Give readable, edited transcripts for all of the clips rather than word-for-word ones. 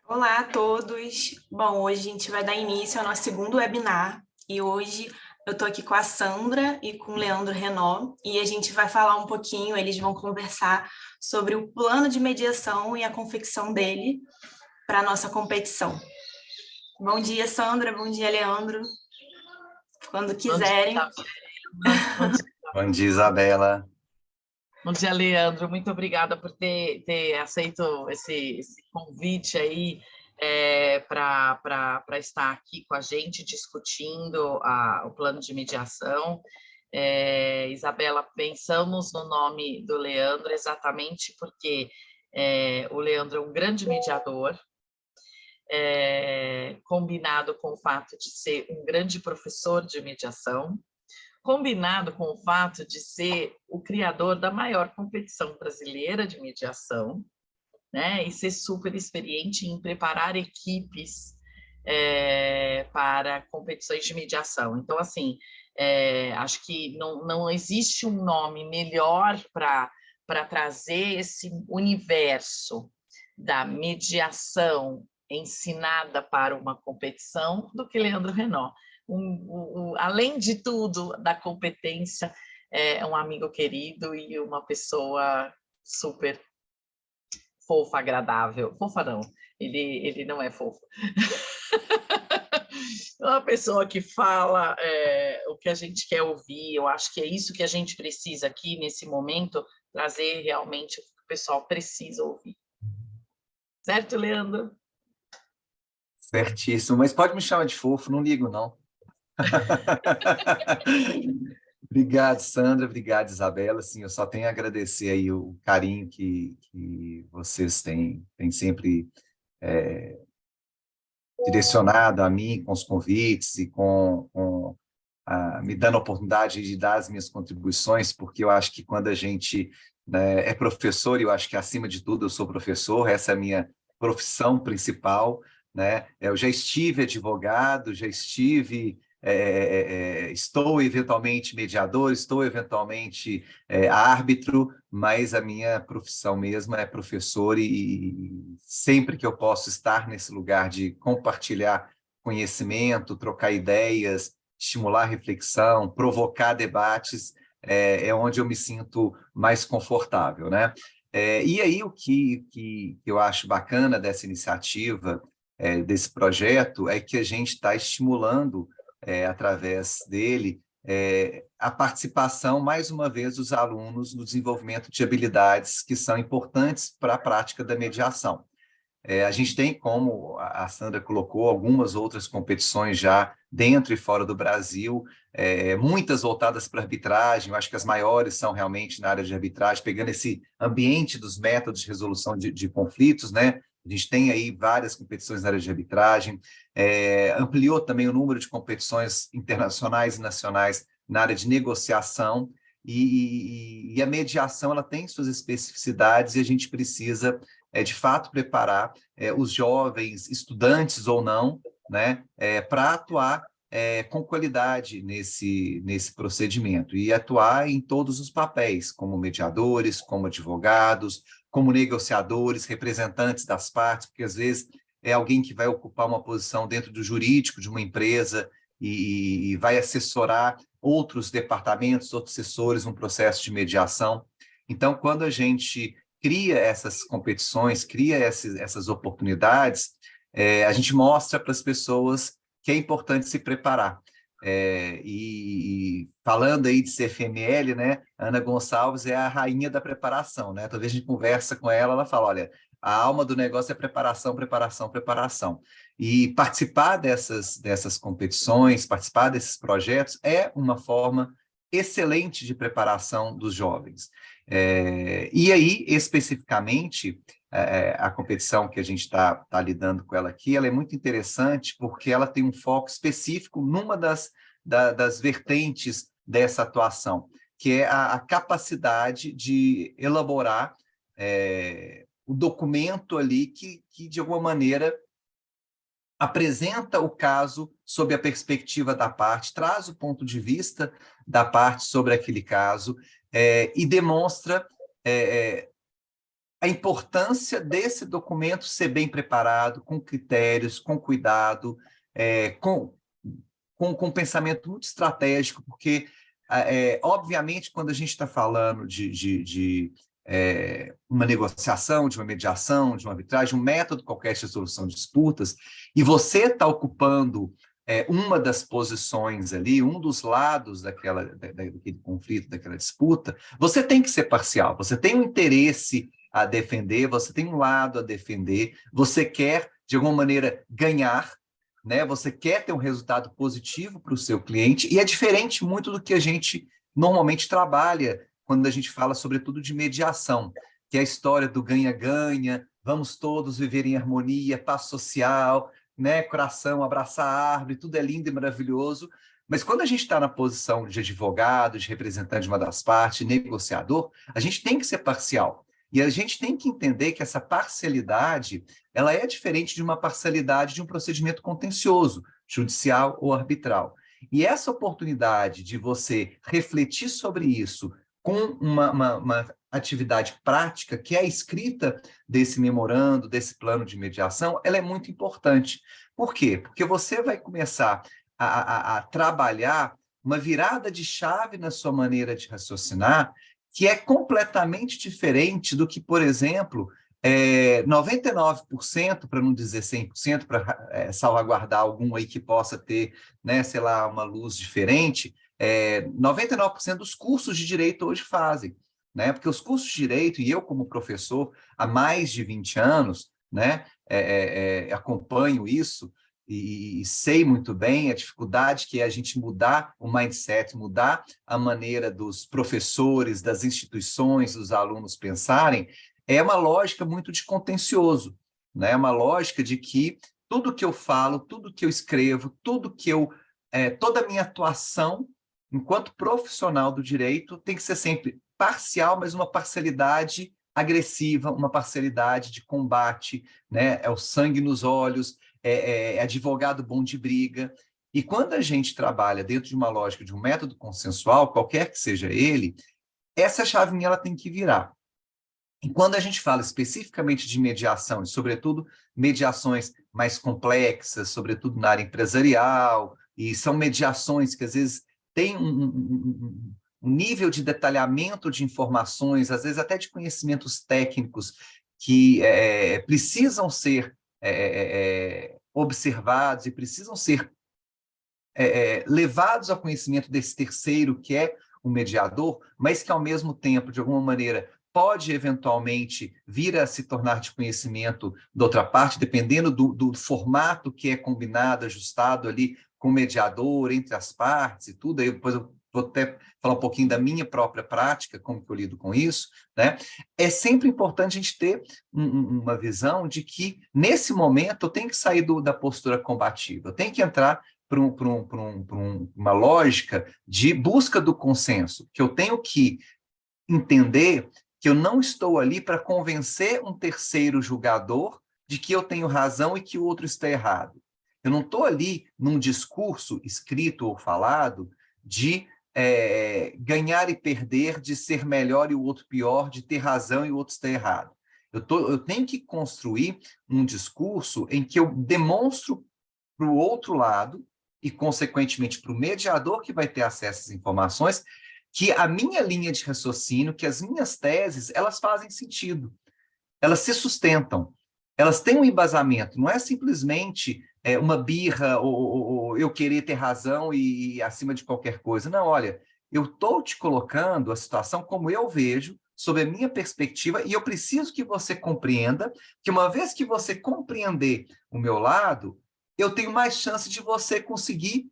Olá a todos. Bom, hoje a gente vai dar início ao nosso segundo webinar e hoje eu estou aqui com a Sandra e com o Leandro Renault e a gente vai falar um pouquinho, eles vão conversar sobre o plano de mediação e a confecção dele para a nossa competição. Bom dia, Sandra. Bom dia, Leandro. Quando Bom dia, quiserem. Isabela. Bom dia, Isabela. Bom dia, Leandro. Muito obrigada por ter aceito esse convite aí para estar aqui com a gente discutindo o plano de mediação. Isabela, pensamos no nome do Leandro exatamente porque o Leandro é um grande mediador, combinado com o fato de ser um grande professor de mediação, combinado com o fato de ser o criador da maior competição brasileira de mediação, né, e ser super experiente em preparar equipes para competições de mediação. Então, assim, acho que não existe um nome melhor para trazer esse universo da mediação ensinada para uma competição do que Leandro Renault. Além de tudo, da competência, é um amigo querido e uma pessoa super fofa, agradável. Fofa não, ele não é fofo. É uma pessoa que fala o que a gente quer ouvir. Eu acho que é isso que a gente precisa aqui nesse momento, trazer realmente o que o pessoal precisa ouvir. Certo, Leandro? Certíssimo, mas pode me chamar de fofo, não ligo, não. Obrigado, Sandra, obrigado, Isabela. Assim, eu só tenho a agradecer aí o carinho que vocês têm sempre direcionado a mim com os convites e me dando a oportunidade de dar as minhas contribuições, porque eu acho que quando a gente, né, é professor, e eu acho que acima de tudo eu sou professor, essa é a minha profissão principal, né? Eu já estive advogado, já estive, estou eventualmente mediador, estou eventualmente árbitro, mas a minha profissão mesmo é professor e sempre que eu posso estar nesse lugar de compartilhar conhecimento, trocar ideias, estimular reflexão, provocar debates, é onde eu me sinto mais confortável, né? E aí o que eu acho bacana dessa iniciativa, desse projeto, é que a gente está estimulando, através dele, a participação, mais uma vez, dos alunos no desenvolvimento de habilidades que são importantes para a prática da mediação. A gente tem, como a Sandra colocou, algumas outras competições já dentro e fora do Brasil, muitas voltadas para arbitragem. Eu acho que as maiores são realmente na área de arbitragem, pegando esse ambiente dos métodos de resolução de conflitos, né? A gente tem aí várias competições na área de arbitragem, ampliou também o número de competições internacionais e nacionais na área de negociação, e a mediação ela tem suas especificidades e a gente precisa de fato, preparar os jovens, estudantes ou não, né, para atuar com qualidade nesse procedimento e atuar em todos os papéis, como mediadores, como advogados, como negociadores, representantes das partes, porque às vezes é alguém que vai ocupar uma posição dentro do jurídico de uma empresa e vai assessorar outros departamentos, outros assessores no processo de mediação. Então, quando a gente cria essas competições, cria essas oportunidades, a gente mostra para as pessoas que é importante se preparar. E falando aí de CFML, né, Ana Gonçalves é a rainha da preparação, né? Talvez a gente conversa com ela, ela fala, olha, a alma do negócio é preparação, preparação, preparação. E participar dessas competições, participar desses projetos é uma forma excelente de preparação dos jovens. E aí, especificamente, a competição que a gente está lidando com ela aqui, ela é muito interessante porque ela tem um foco específico numa das vertentes dessa atuação, que é a capacidade de elaborar o documento ali que, de alguma maneira, apresenta o caso sob a perspectiva da parte, traz o ponto de vista da parte sobre aquele caso, e demonstra a importância desse documento ser bem preparado, com critérios, com cuidado, com um pensamento muito estratégico, porque, obviamente, quando a gente está falando de uma negociação, de uma mediação, de uma arbitragem, um método qualquer de resolução de disputas, e você está ocupando uma das posições ali, um dos lados daquele conflito, daquela disputa, você tem que ser parcial, você tem um interesse a defender, você tem um lado a defender, você quer, de alguma maneira, ganhar, né? Você quer ter um resultado positivo para o seu cliente, e é diferente muito do que a gente normalmente trabalha quando a gente fala, sobretudo, de mediação, que é a história do ganha-ganha, vamos todos viver em harmonia, paz social, né? Coração, abraçar a árvore, tudo é lindo e maravilhoso, mas quando a gente está na posição de advogado, de representante de uma das partes, negociador, a gente tem que ser parcial. E a gente tem que entender que essa parcialidade ela é diferente de uma parcialidade de um procedimento contencioso, judicial ou arbitral. E essa oportunidade de você refletir sobre isso com uma atividade prática, que é a escrita desse memorando, desse plano de mediação, ela é muito importante. Por quê? Porque você vai começar a trabalhar uma virada de chave na sua maneira de raciocinar, que é completamente diferente do que, por exemplo, 99%, para não dizer 100%, para salvaguardar algum aí que possa ter, né, sei lá, uma luz diferente, 99% dos cursos de direito hoje fazem, né? Porque os cursos de direito, e eu como professor há mais de 20 anos, né, acompanho isso, e sei muito bem a dificuldade que é a gente mudar o mindset, mudar a maneira dos professores, das instituições, dos alunos pensarem, é uma lógica muito de contencioso, né? É uma lógica de que tudo que eu falo, tudo que eu escrevo, toda a minha atuação enquanto profissional do direito tem que ser sempre parcial, mas uma parcialidade agressiva, uma parcialidade de combate, né? É o sangue nos olhos, é advogado bom de briga. E quando a gente trabalha dentro de uma lógica de um método consensual, qualquer que seja ele, essa chavinha ela tem que virar. E quando a gente fala especificamente de mediação, e sobretudo mediações mais complexas, sobretudo na área empresarial, e são mediações que às vezes têm um nível de detalhamento de informações, às vezes até de conhecimentos técnicos que precisam ser observados e precisam ser levados ao conhecimento desse terceiro, que é o mediador, mas que, ao mesmo tempo, de alguma maneira, pode, eventualmente, vir a se tornar de conhecimento da outra parte, dependendo do formato que é combinado, ajustado ali com o mediador, entre as partes e tudo. Aí depois eu vou até falar um pouquinho da minha própria prática, como que eu lido com isso, né? É sempre importante a gente ter uma visão de que, nesse momento, eu tenho que sair da postura combativa, eu tenho que entrar para uma lógica de busca do consenso, que eu tenho que entender que eu não estou ali para convencer um terceiro julgador de que eu tenho razão e que o outro está errado. Eu não estou ali num discurso escrito ou falado de ganhar e perder, de ser melhor e o outro pior, de ter razão e o outro está errado. Eu tenho que construir um discurso em que eu demonstro para o outro lado e, consequentemente, para o mediador que vai ter acesso às informações, que a minha linha de raciocínio, que as minhas teses, elas fazem sentido, elas se sustentam, elas têm um embasamento, não é simplesmente uma birra ou eu querer ter razão e acima de qualquer coisa. Não, olha, eu estou te colocando a situação como eu vejo, sob a minha perspectiva, e eu preciso que você compreenda que, uma vez que você compreender o meu lado, eu tenho mais chance de você conseguir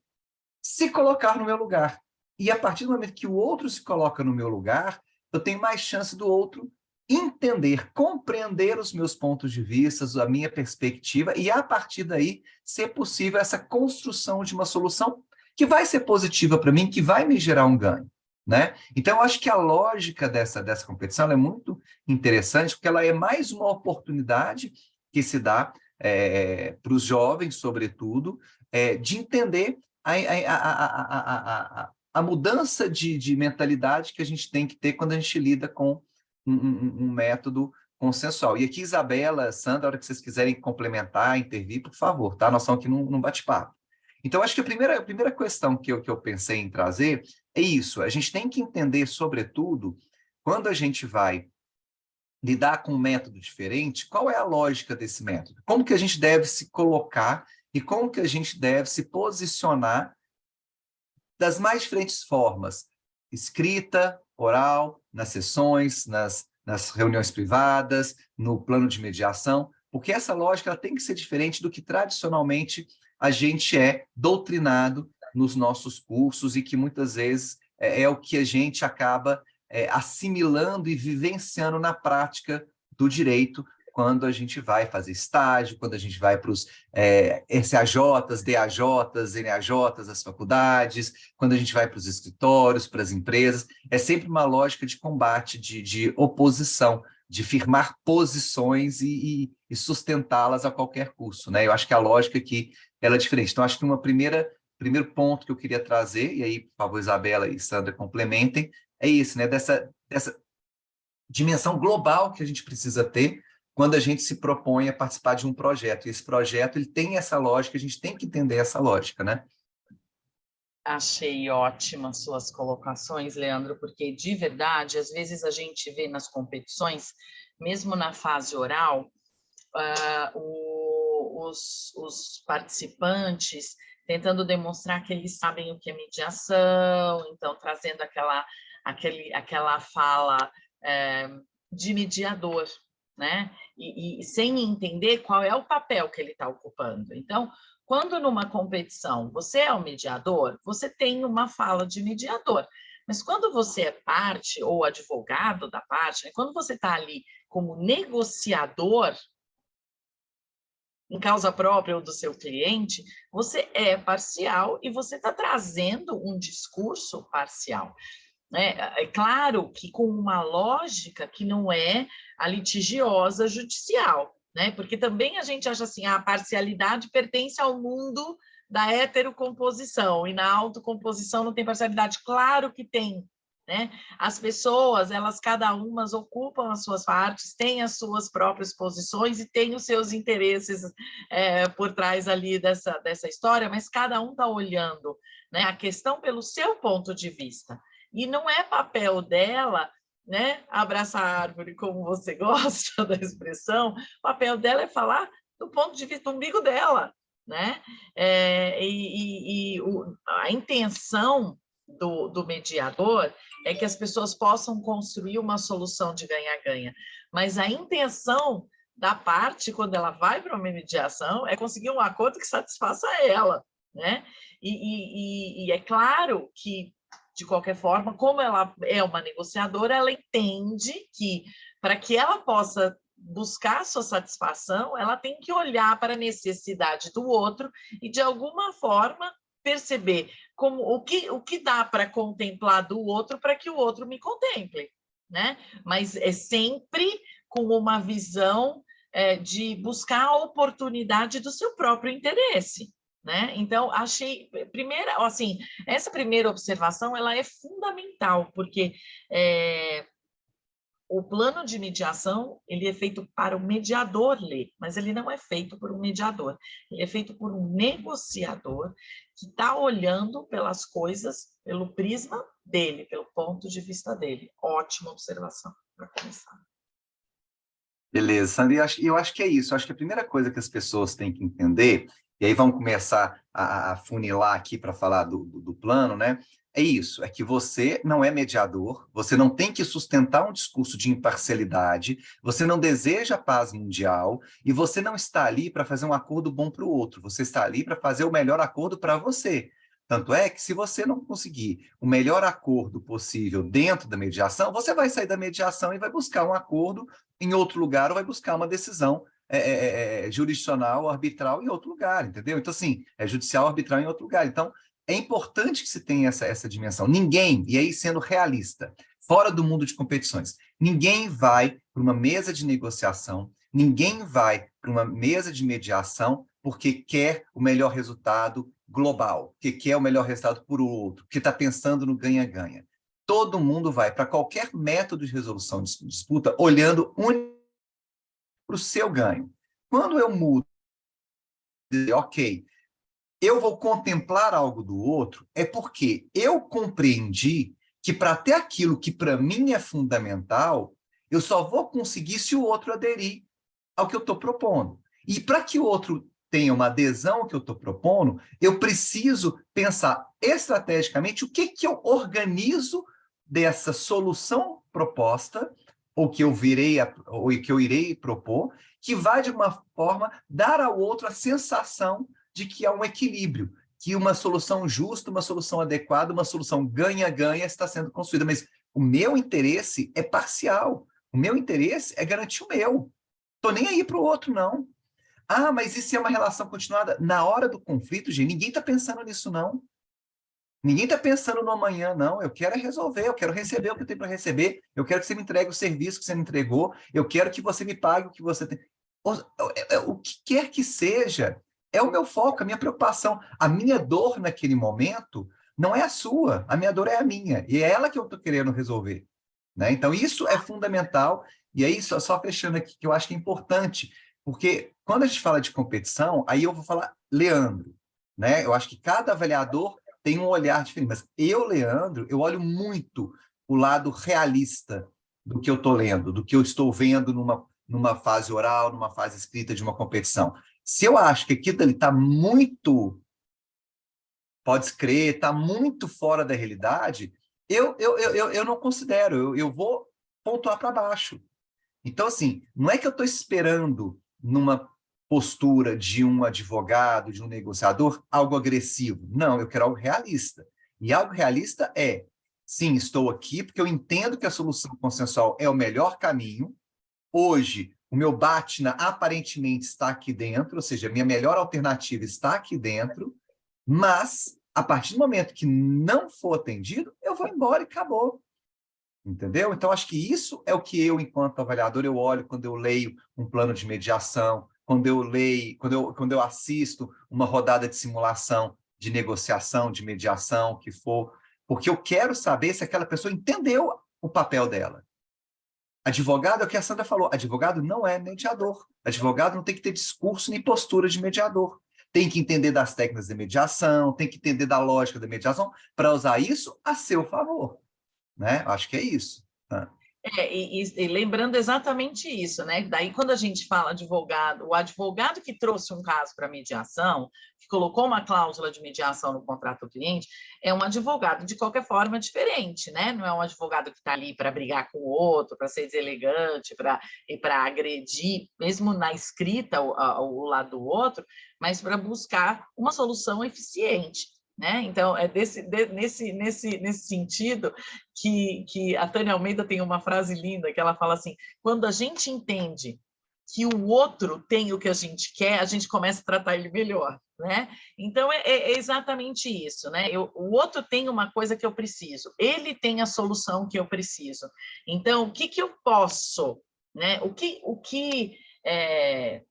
se colocar no meu lugar. E a partir do momento que o outro se coloca no meu lugar, eu tenho mais chance do outro entender, compreender os meus pontos de vista, a minha perspectiva, e a partir daí ser possível essa construção de uma solução que vai ser positiva para mim, que vai me gerar um ganho, né? Então, eu acho que a lógica dessa competição é muito interessante, porque ela é mais uma oportunidade que se dá para os jovens, sobretudo, de entender a mudança de mentalidade que a gente tem que ter quando a gente lida com um método consensual. E aqui, Isabela, Sandra, a hora que vocês quiserem complementar, intervir, por favor, tá? Nós estamos aqui num bate-papo. Então, acho que a primeira questão que eu pensei em trazer é isso. A gente tem que entender, sobretudo, quando a gente vai lidar com um método diferente, qual é a lógica desse método? Como que a gente deve se colocar e como que a gente deve se posicionar das mais diferentes formas, escrita, oral, nas sessões, nas reuniões privadas, no plano de mediação, porque essa lógica ela tem que ser diferente do que tradicionalmente a gente é doutrinado nos nossos cursos e que muitas vezes é o que a gente acaba assimilando e vivenciando na prática do direito quando a gente vai fazer estágio, quando a gente vai para os SAJs, DAJs, NAJs, as faculdades, quando a gente vai para os escritórios, para as empresas, é sempre uma lógica de combate, de oposição, de firmar posições e sustentá-las a qualquer custo, né? Eu acho que a lógica aqui ela é diferente. Então, acho que primeiro ponto que eu queria trazer, e aí, por favor, Isabela e Sandra complementem, é isso, né? Dessa dimensão global que a gente precisa ter quando a gente se propõe a participar de um projeto. E esse projeto ele tem essa lógica, a gente tem que entender essa lógica, né? Achei ótimas suas colocações, Leandro, porque, de verdade, às vezes a gente vê nas competições, mesmo na fase oral, os participantes tentando demonstrar que eles sabem o que é mediação, então trazendo aquela fala de mediador, né? E sem entender qual é o papel que ele está ocupando. Então, quando numa competição você é o mediador, você tem uma fala de mediador. Mas quando você é parte ou advogado da parte, né, quando você está ali como negociador em causa própria ou do seu cliente, você é parcial e você está trazendo um discurso parcial. É claro que com uma lógica que não é a litigiosa judicial, né? Porque também a gente acha assim, a parcialidade pertence ao mundo da heterocomposição e na autocomposição não tem parcialidade. Claro que tem, né? As pessoas, elas cada uma ocupam as suas partes, têm as suas próprias posições e têm os seus interesses por trás ali dessa história, mas cada um está olhando, né, a questão pelo seu ponto de vista. E não é papel dela, né, abraçar a árvore, como você gosta da expressão, o papel dela é falar do ponto de vista do umbigo dela, né? A intenção do mediador é que as pessoas possam construir uma solução de ganha-ganha, mas a intenção da parte, quando ela vai para uma mediação, é conseguir um acordo que satisfaça ela, né? E é claro que, de qualquer forma, como ela é uma negociadora, ela entende que, para que ela possa buscar sua satisfação, ela tem que olhar para a necessidade do outro e, de alguma forma, perceber o que dá para contemplar do outro para que o outro me contemple, né? Mas é sempre com uma visão de buscar a oportunidade do seu próprio interesse, né? Então, achei, essa primeira observação ela é fundamental, porque o plano de mediação ele é feito para o mediador ler, mas ele não é feito por um mediador, ele é feito por um negociador que está olhando pelas coisas pelo prisma dele, pelo ponto de vista dele. Ótima observação para começar. Beleza, Sandra, eu acho que é isso. Eu acho que a primeira coisa que as pessoas têm que entender, e aí vamos começar a funilar aqui para falar do plano, né? É isso, é que você não é mediador, você não tem que sustentar um discurso de imparcialidade, você não deseja a paz mundial e você não está ali para fazer um acordo bom para o outro, você está ali para fazer o melhor acordo para você. Tanto é que se você não conseguir o melhor acordo possível dentro da mediação, você vai sair da mediação e vai buscar um acordo em outro lugar ou vai buscar uma decisão jurisdicional, arbitral em outro lugar, entendeu? Então, assim, é judicial, arbitral em outro lugar. Então, é importante que se tenha essa dimensão. Ninguém, e aí sendo realista, fora do mundo de competições, ninguém vai para uma mesa de negociação, ninguém vai para uma mesa de mediação porque quer o melhor resultado global, porque quer o melhor resultado por outro, porque está pensando no ganha-ganha. Todo mundo vai para qualquer método de resolução de disputa olhando para o seu ganho. Quando eu mudo, ok, eu vou contemplar algo do outro, é porque eu compreendi que para ter aquilo que para mim é fundamental, eu só vou conseguir se o outro aderir ao que eu estou propondo. E para que o outro tenha uma adesão ao que eu estou propondo, eu preciso pensar estrategicamente o que eu organizo dessa solução proposta, ou que eu irei propor, que vai, de uma forma, dar ao outro a sensação de que há um equilíbrio, que uma solução justa, uma solução adequada, uma solução ganha-ganha está sendo construída. Mas o meu interesse é parcial. O meu interesse é garantir o meu. Estou nem aí para o outro, não. Ah, mas e se é uma relação continuada? Na hora do conflito, gente, ninguém está pensando nisso, não. Ninguém está pensando no amanhã, não. Eu quero resolver, eu quero receber o que eu tenho para receber, eu quero que você me entregue o serviço que você me entregou, eu quero que você me pague o que você tem. O que quer que seja, é o meu foco, a minha preocupação. A minha dor naquele momento não é a sua, a minha dor é a minha, e é ela que eu estou querendo resolver. Né? Então, isso é fundamental, e aí, só fechando aqui, que eu acho que é importante, porque quando a gente fala de competição, aí eu vou falar Leandro, né? Eu acho que cada avaliador tem um olhar diferente, mas eu, Leandro, eu olho muito o lado realista do que eu estou lendo, do que eu estou vendo numa fase oral, numa fase escrita de uma competição. Se eu acho que aquilo ali está muito, pode crer, está muito fora da realidade, eu não considero, eu vou pontuar para baixo. Então, assim, não é que eu estou esperando numa postura de um advogado, de um negociador, algo agressivo. Não, eu quero algo realista. E algo realista é, sim, estou aqui porque eu entendo que a solução consensual é o melhor caminho. Hoje, o meu BATNA aparentemente está aqui dentro, ou seja, a minha melhor alternativa está aqui dentro, mas, a partir do momento que não for atendido, eu vou embora e acabou. Entendeu? Então, acho que isso é o que eu, enquanto avaliador, eu olho quando eu leio um plano de mediação, quando eu assisto uma rodada de simulação, de negociação, de mediação, que for, porque eu quero saber se aquela pessoa entendeu o papel dela. Advogado, é o que a Sandra falou, advogado não é mediador. Advogado não tem que ter discurso nem postura de mediador. Tem que entender das técnicas de mediação, tem que entender da lógica da mediação, para usar isso a seu favor. Né? Acho que é isso. E lembrando exatamente isso, né? Daí, quando a gente fala advogado, o advogado que trouxe um caso para mediação, que colocou uma cláusula de mediação no contrato do cliente, é um advogado de qualquer forma diferente, né? Não é um advogado que está ali para brigar com o outro, para ser deselegante, para agredir, mesmo na escrita, o lado do outro, mas para buscar uma solução eficiente. Né? Então, é nesse sentido que a Tânia Almeida tem uma frase linda, que ela fala assim, quando a gente entende que o outro tem o que a gente quer, a gente começa a tratar ele melhor. Né? Então, é exatamente isso. Né? O outro tem uma coisa que eu preciso, ele tem a solução que eu preciso. Então, o que eu posso? Né? O que é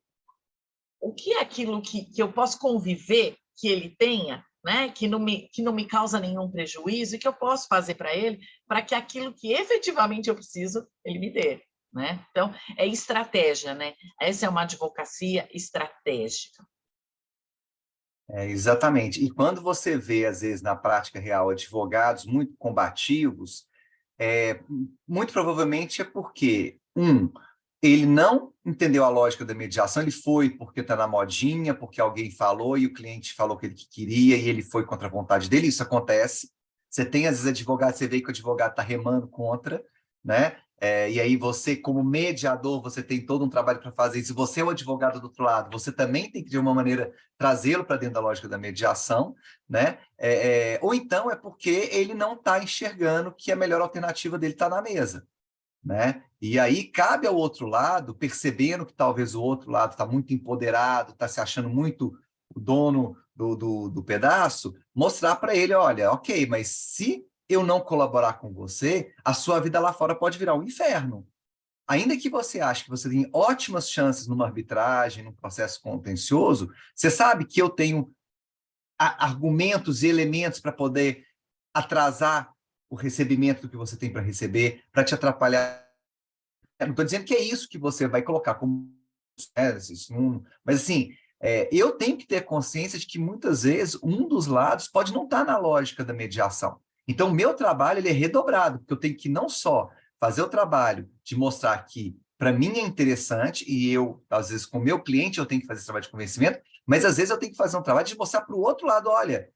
aquilo que eu posso conviver que ele tenha, né, que não me causa nenhum prejuízo e que eu posso fazer para ele, para que aquilo que efetivamente eu preciso, ele me dê. Né? Então, é estratégia, né? Essa é uma advocacia estratégica. Exatamente. E quando você vê, às vezes, na prática real, advogados muito combativos, muito provavelmente é porque, ele não entendeu a lógica da mediação, ele foi porque está na modinha, porque alguém falou e o cliente falou que ele queria e ele foi contra a vontade dele, isso acontece. Você tem, às vezes, advogado, você vê que o advogado está remando contra, né? E aí você, como mediador, você tem todo um trabalho para fazer isso. Se você é o advogado do outro lado, você também tem que, de uma maneira, trazê-lo para dentro da lógica da mediação, né? Ou então é porque ele não está enxergando que a melhor alternativa dele está na mesa. Né? E aí cabe ao outro lado, percebendo que talvez o outro lado está muito empoderado, está se achando muito o dono do pedaço, mostrar para ele, olha, ok, mas se eu não colaborar com você, a sua vida lá fora pode virar um inferno. Ainda que você ache que você tem ótimas chances numa arbitragem, num processo contencioso, você sabe que eu tenho argumentos e elementos para poder atrasar o recebimento do que você tem para receber, para te atrapalhar. Eu não estou dizendo que é isso que você vai colocar como Mas, assim, eu tenho que ter consciência de que, muitas vezes, um dos lados pode não estar na lógica da mediação. Então, o meu trabalho ele é redobrado, porque eu tenho que não só fazer o trabalho de mostrar que, para mim, é interessante, e eu, às vezes, com o meu cliente, eu tenho que fazer esse trabalho de convencimento, mas, às vezes, eu tenho que fazer um trabalho de mostrar para o outro lado, olha,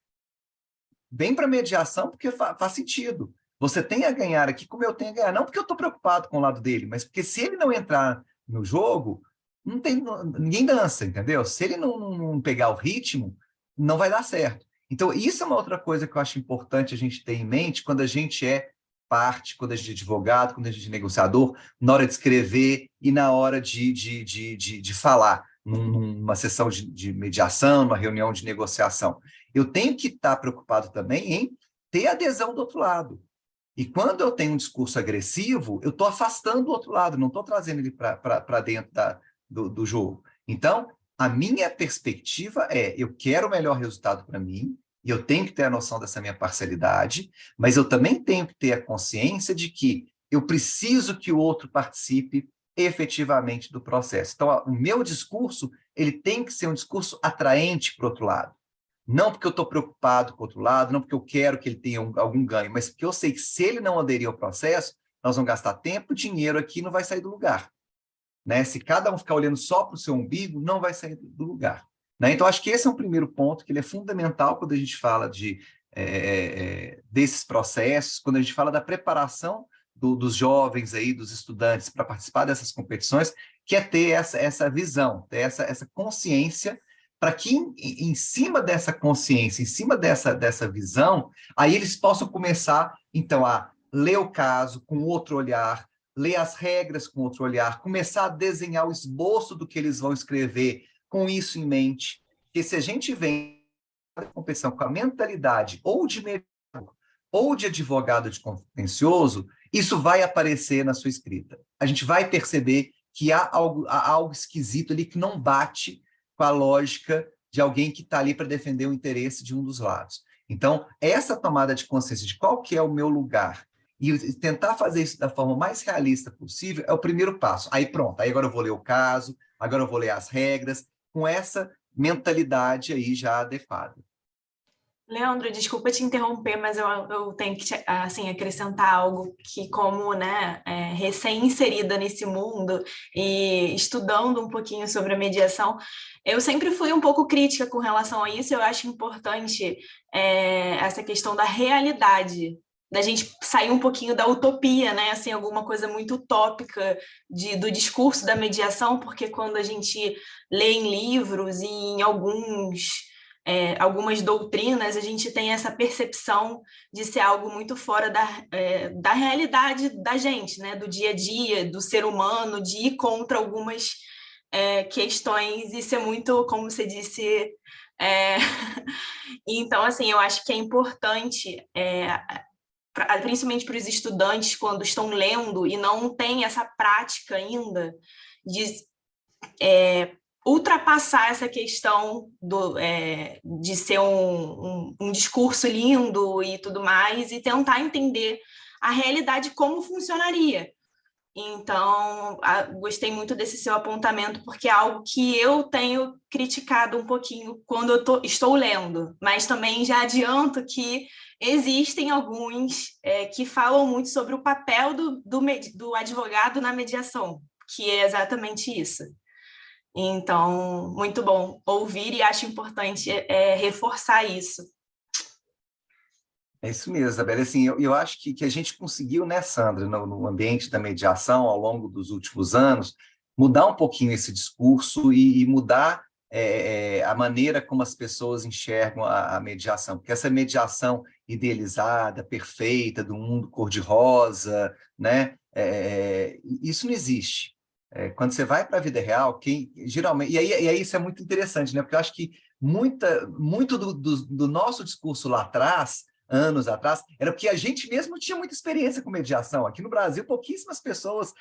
vem para a mediação porque faz sentido. Você tem a ganhar aqui como eu tenho a ganhar. Não porque eu estou preocupado com o lado dele, mas porque se ele não entrar no jogo, ninguém dança, entendeu? Se ele não pegar o ritmo, não vai dar certo. Então, isso é uma outra coisa que eu acho importante a gente ter em mente quando a gente é parte, quando a gente é advogado, quando a gente é negociador, na hora de escrever e na hora de falar, numa sessão de mediação, numa reunião de negociação. Eu tenho que estar preocupado também em ter adesão do outro lado. E quando eu tenho um discurso agressivo, eu estou afastando o outro lado, não estou trazendo ele para dentro do jogo. Então, a minha perspectiva é, eu quero o melhor resultado para mim, e eu tenho que ter a noção dessa minha parcialidade, mas eu também tenho que ter a consciência de que eu preciso que o outro participe efetivamente do processo. Então, o meu discurso ele tem que ser um discurso atraente para o outro lado. Não porque eu estou preocupado com o outro lado, não porque eu quero que ele tenha algum ganho, mas porque eu sei que se ele não aderir ao processo, nós vamos gastar tempo, dinheiro aqui e não vai sair do lugar. Né? Se cada um ficar olhando só para o seu umbigo, não vai sair do lugar. Né? Então, acho que esse é um primeiro ponto, que ele é fundamental quando a gente fala desses processos, quando a gente fala da preparação dos jovens, aí, dos estudantes para participar dessas competições, que é ter essa visão, ter essa consciência, para que, em cima dessa consciência, em cima dessa visão, aí eles possam começar, então, a ler o caso com outro olhar, ler as regras com outro olhar, começar a desenhar o esboço do que eles vão escrever com isso em mente, porque se a gente vem a competição com a mentalidade ou de mediador ou de advogado de contencioso, isso vai aparecer na sua escrita. A gente vai perceber que há algo esquisito ali que não bate com a lógica de alguém que está ali para defender o interesse de um dos lados. Então, essa tomada de consciência de qual que é o meu lugar e tentar fazer isso da forma mais realista possível é o primeiro passo. Aí pronto, aí agora eu vou ler o caso, agora eu vou ler as regras, com essa mentalidade aí já adequada. Leandro, desculpa te interromper, mas eu tenho que assim, acrescentar algo que, como, né, recém-inserida nesse mundo e estudando um pouquinho sobre a mediação, eu sempre fui um pouco crítica com relação a isso. Eu acho importante essa questão da realidade, da gente sair um pouquinho da utopia, né, assim, alguma coisa muito utópica do discurso da mediação, porque quando a gente lê em livros e em algumas doutrinas, a gente tem essa percepção de ser algo muito fora da realidade da gente, né? Do dia a dia, do ser humano, de ir contra algumas questões e ser muito, como você disse... Então, assim, eu acho que é importante, principalmente para os estudantes, quando estão lendo e não têm essa prática ainda de ultrapassar essa questão de ser um discurso lindo e tudo mais, e tentar entender a realidade como funcionaria. Então, gostei muito desse seu apontamento, porque é algo que eu tenho criticado um pouquinho quando eu estou lendo, mas também já adianto que existem alguns que falam muito sobre o papel do advogado na mediação, que é exatamente isso. Então, muito bom ouvir e acho importante reforçar isso. É isso mesmo, Isabela. Assim, eu acho que a gente conseguiu, né, Sandra, no ambiente da mediação, ao longo dos últimos anos, mudar um pouquinho esse discurso e mudar a maneira como as pessoas enxergam a mediação. Porque essa mediação idealizada, perfeita, do mundo cor-de-rosa, né, isso não existe. Quando você vai para a vida real, geralmente... E aí isso é muito interessante, né? Porque eu acho que muito do nosso discurso lá atrás, anos atrás, era porque a gente mesmo não tinha muita experiência com mediação. Aqui no Brasil, pouquíssimas pessoas,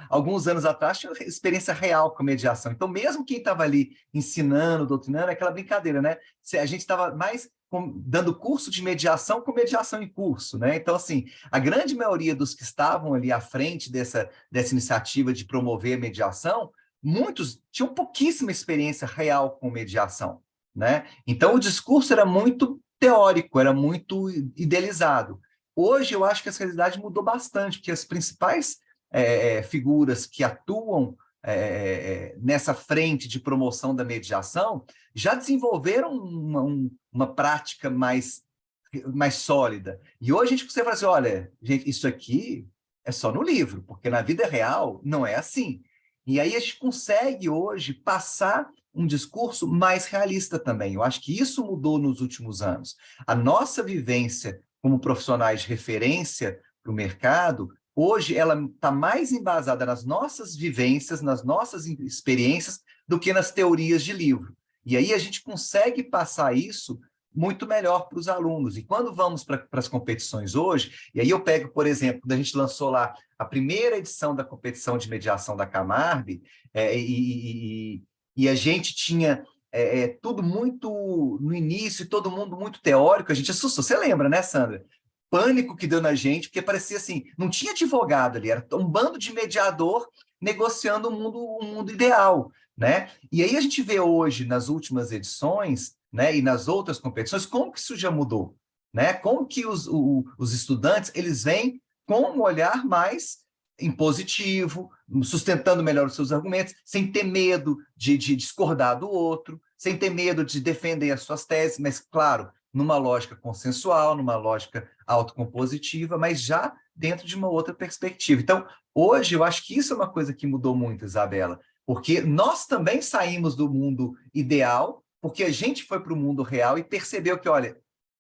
alguns anos atrás, tinham experiência real com mediação. Então, mesmo quem estava ali ensinando, doutrinando, é aquela brincadeira, né? A gente estava mais dando curso de mediação com mediação em curso, né? Então, assim, a grande maioria dos que estavam ali à frente dessa iniciativa de promover a mediação muitos tinham pouquíssima experiência real com mediação, né? Então, o discurso era muito teórico, era muito idealizado. Hoje, eu acho que essa realidade mudou bastante, porque as principais figuras que atuam nessa frente de promoção da mediação já desenvolveram uma prática mais sólida. E hoje a gente consegue falar assim, olha, gente, isso aqui é só no livro, porque na vida real não é assim. E aí a gente consegue hoje passar um discurso mais realista também. Eu acho que isso mudou nos últimos anos. A nossa vivência como profissionais de referência para o mercado, hoje ela está mais embasada nas nossas vivências, nas nossas experiências, do que nas teorias de livro. E aí a gente consegue passar isso muito melhor para os alunos. E quando vamos para as competições hoje, e aí eu pego, por exemplo, quando a gente lançou lá a primeira edição da competição de mediação da Camarbe, e a gente tinha tudo muito no início, todo mundo muito teórico, a gente assustou. Você lembra, né, Sandra? Pânico que deu na gente, porque parecia assim, não tinha advogado ali, era um bando de mediador negociando um mundo ideal, né? E aí a gente vê hoje, nas últimas edições, né, e nas outras competições, como que isso já mudou, né? Como que os estudantes eles vêm com um olhar mais impositivo, sustentando melhor os seus argumentos, sem ter medo de discordar do outro, sem ter medo de defender as suas teses, mas, claro, numa lógica consensual, numa lógica autocompositiva, mas já dentro de uma outra perspectiva. Então, hoje, eu acho que isso é uma coisa que mudou muito, Isabela, porque nós também saímos do mundo ideal, porque a gente foi para o mundo real e percebeu que, olha,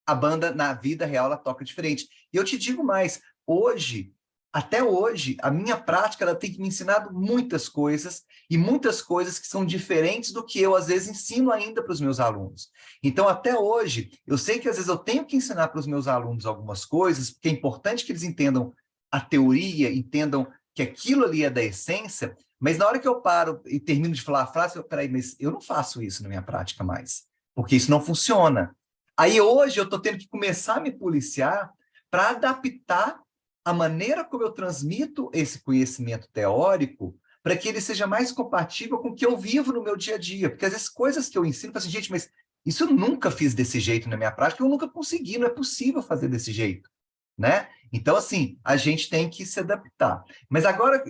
a banda na vida real ela toca diferente. E eu te digo mais, hoje, até hoje, a minha prática ela tem me ensinado muitas coisas, e muitas coisas que são diferentes do que eu, às vezes, ensino ainda para os meus alunos. Então, até hoje, eu sei que, às vezes, eu tenho que ensinar para os meus alunos algumas coisas, porque é importante que eles entendam a teoria, entendam que aquilo ali é da essência, mas na hora que eu paro e termino de falar a frase, peraí, mas eu não faço isso na minha prática mais, porque isso não funciona. Aí hoje eu estou tendo que começar a me policiar para adaptar a maneira como eu transmito esse conhecimento teórico para que ele seja mais compatível com o que eu vivo no meu dia a dia. Porque às vezes coisas que eu ensino, eu falo assim, gente, mas isso eu nunca fiz desse jeito na minha prática, eu nunca consegui, não é possível fazer desse jeito, né? Então, assim, a gente tem que se adaptar. Mas agora,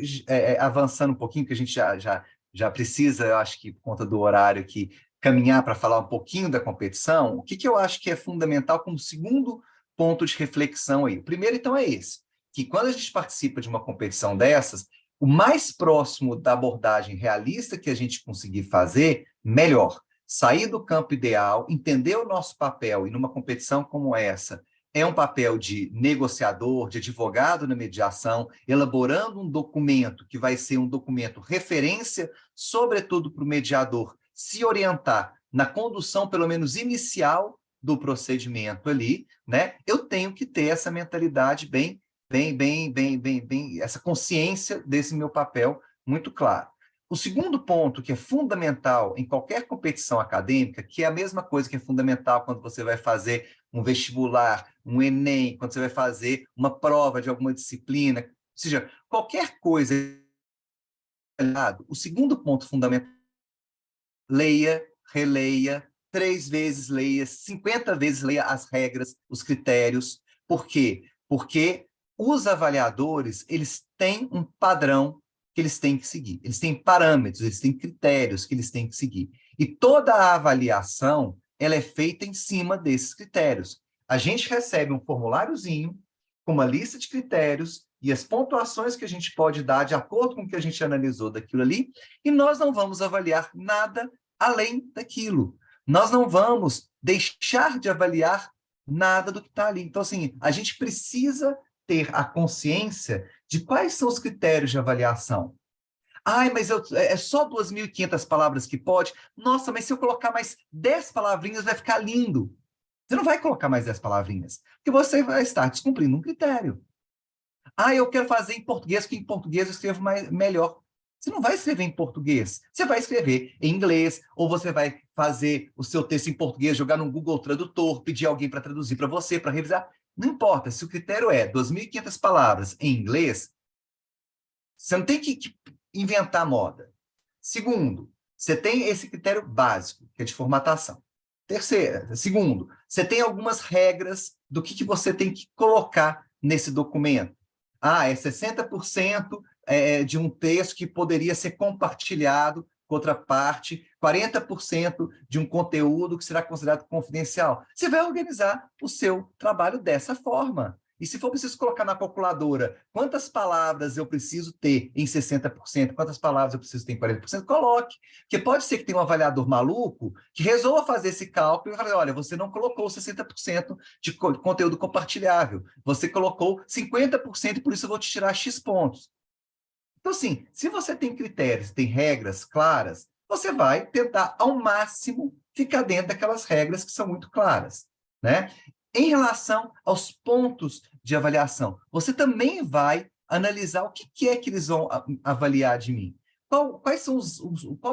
avançando um pouquinho, que a gente já precisa, eu acho que por conta do horário aqui, caminhar para falar um pouquinho da competição, o que eu acho que é fundamental como segundo ponto de reflexão aí? O primeiro, então, é esse, que quando a gente participa de uma competição dessas, o mais próximo da abordagem realista que a gente conseguir fazer, melhor. Sair do campo ideal, entender o nosso papel, e numa competição como essa, é um papel de negociador, de advogado na mediação, elaborando um documento que vai ser um documento referência, sobretudo para o mediador se orientar na condução, pelo menos inicial, do procedimento ali, né? Eu tenho que ter essa mentalidade bem, essa consciência desse meu papel muito claro. O segundo ponto, que é fundamental em qualquer competição acadêmica, que é a mesma coisa que é fundamental quando você vai fazer um vestibular, um Enem, quando você vai fazer uma prova de alguma disciplina, ou seja, qualquer coisa. O segundo ponto fundamental, leia, releia, 3 vezes leia, 50 vezes leia as regras, os critérios. Por quê? Porque os avaliadores, eles têm um padrão que eles têm que seguir. Eles têm parâmetros, eles têm critérios que eles têm que seguir. E toda a avaliação, ela é feita em cima desses critérios. A gente recebe um formuláriozinho com uma lista de critérios e as pontuações que a gente pode dar de acordo com o que a gente analisou daquilo ali, e nós não vamos avaliar nada além daquilo. Nós não vamos deixar de avaliar nada do que está ali. Então, assim, a gente precisa ter a consciência de quais são os critérios de avaliação. Ai, mas é só 2.500 palavras que pode? Nossa, mas se eu colocar mais 10 palavrinhas vai ficar lindo. Você não vai colocar mais 10 palavrinhas, porque você vai estar descumprindo um critério. Ah, eu quero fazer em português, porque em português eu escrevo melhor. Você não vai escrever em português, você vai escrever em inglês, ou você vai fazer o seu texto em português, jogar no Google Tradutor, pedir alguém para traduzir para você, para revisar. Não importa, se o critério é 2.500 palavras em inglês, você não tem que inventar moda. Segundo, você tem esse critério básico, que é de formatação. Segundo, você tem algumas regras do que você tem que colocar nesse documento. É 60% de um texto que poderia ser compartilhado com outra parte, 40% de um conteúdo que será considerado confidencial. Você vai organizar o seu trabalho dessa forma. E se for preciso colocar na calculadora quantas palavras eu preciso ter em 60%, quantas palavras eu preciso ter em 40%, coloque. Porque pode ser que tenha um avaliador maluco que resolva fazer esse cálculo e falar, olha, você não colocou 60% de conteúdo compartilhável, você colocou 50% e por isso eu vou te tirar X pontos. Então, assim, se você tem critérios, tem regras claras, você vai tentar, ao máximo, ficar dentro daquelas regras que são muito claras, né? Em relação aos pontos de avaliação, você também vai analisar o que é que eles vão avaliar de mim. Qual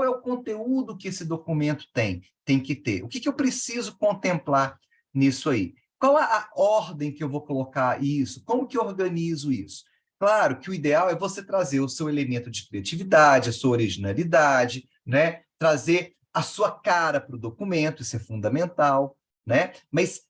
é o conteúdo que esse documento tem que ter? O que eu preciso contemplar nisso aí? Qual a ordem que eu vou colocar isso? Como que eu organizo isso? Claro que o ideal é você trazer o seu elemento de criatividade, a sua originalidade, né? Trazer a sua cara para o documento, isso é fundamental, né? Mas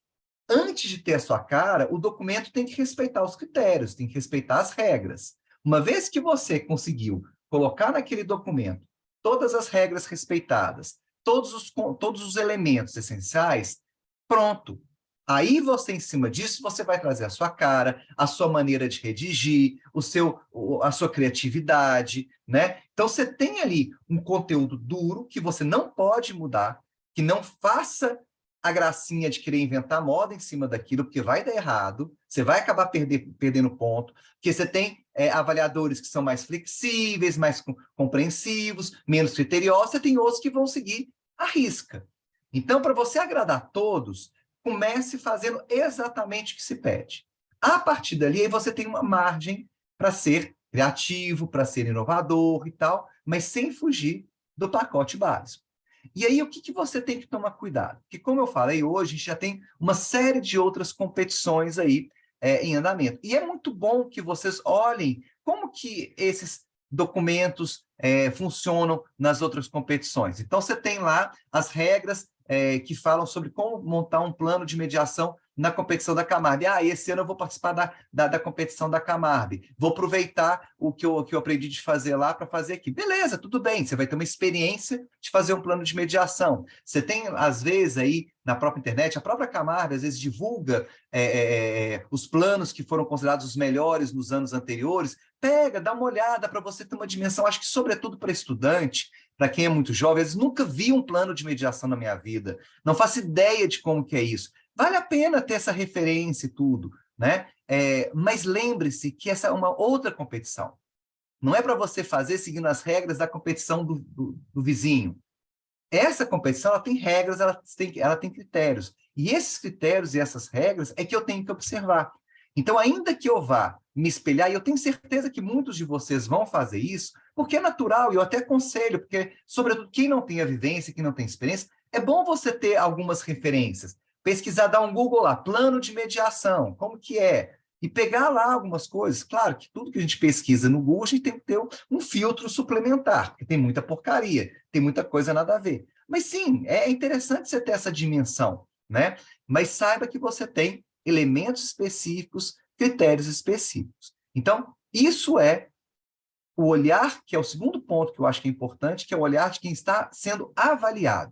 antes de ter a sua cara, o documento tem que respeitar os critérios, tem que respeitar as regras. Uma vez que você conseguiu colocar naquele documento todas as regras respeitadas, todos os elementos essenciais, pronto. Aí você, em cima disso, você vai trazer a sua cara, a sua maneira de redigir, a sua criatividade, né? Então, você tem ali um conteúdo duro que você não pode mudar, que não faça a gracinha de querer inventar moda em cima daquilo, porque vai dar errado, você vai acabar perdendo ponto, porque você tem avaliadores que são mais flexíveis, mais compreensivos, menos criteriosos, você tem outros que vão seguir à risca. Então, para você agradar todos, comece fazendo exatamente o que se pede. A partir dali, aí você tem uma margem para ser criativo, para ser inovador e tal, mas sem fugir do pacote básico. E aí, o que você tem que tomar cuidado? Porque, como eu falei, hoje a gente já tem uma série de outras competições aí em andamento. E é muito bom que vocês olhem como que esses documentos funcionam nas outras competições. Então, você tem lá as regras que falam sobre como montar um plano de mediação na competição da Camarb. Esse ano eu vou participar da competição da Camarb. Vou aproveitar o que eu aprendi de fazer lá para fazer aqui. Beleza, tudo bem, você vai ter uma experiência de fazer um plano de mediação. Você tem, às vezes, aí na própria internet, a própria Camarb, às vezes, divulga os planos que foram considerados os melhores nos anos anteriores. Pega, dá uma olhada para você ter uma dimensão, acho que, sobretudo para estudante, para quem é muito jovem, às vezes nunca vi um plano de mediação na minha vida, não faço ideia de como que é isso. Vale a pena ter essa referência e tudo, né? Mas lembre-se que essa é uma outra competição. Não é para você fazer seguindo as regras da competição do vizinho. Essa competição ela tem regras, ela tem critérios. E esses critérios e essas regras é que eu tenho que observar. Então, ainda que eu vá me espelhar, e eu tenho certeza que muitos de vocês vão fazer isso, porque é natural, e eu até aconselho, porque, sobretudo, quem não tem a vivência, quem não tem experiência, é bom você ter algumas referências. Pesquisar, dar um Google lá, plano de mediação, como que é? E pegar lá algumas coisas. Claro que tudo que a gente pesquisa no Google, a gente tem que ter um filtro suplementar, porque tem muita porcaria, tem muita coisa nada a ver. Mas sim, é interessante você ter essa dimensão, né? Mas saiba que você tem elementos específicos, critérios específicos. Então, isso é o olhar, que é o segundo ponto que eu acho que é importante, que é o olhar de quem está sendo avaliado.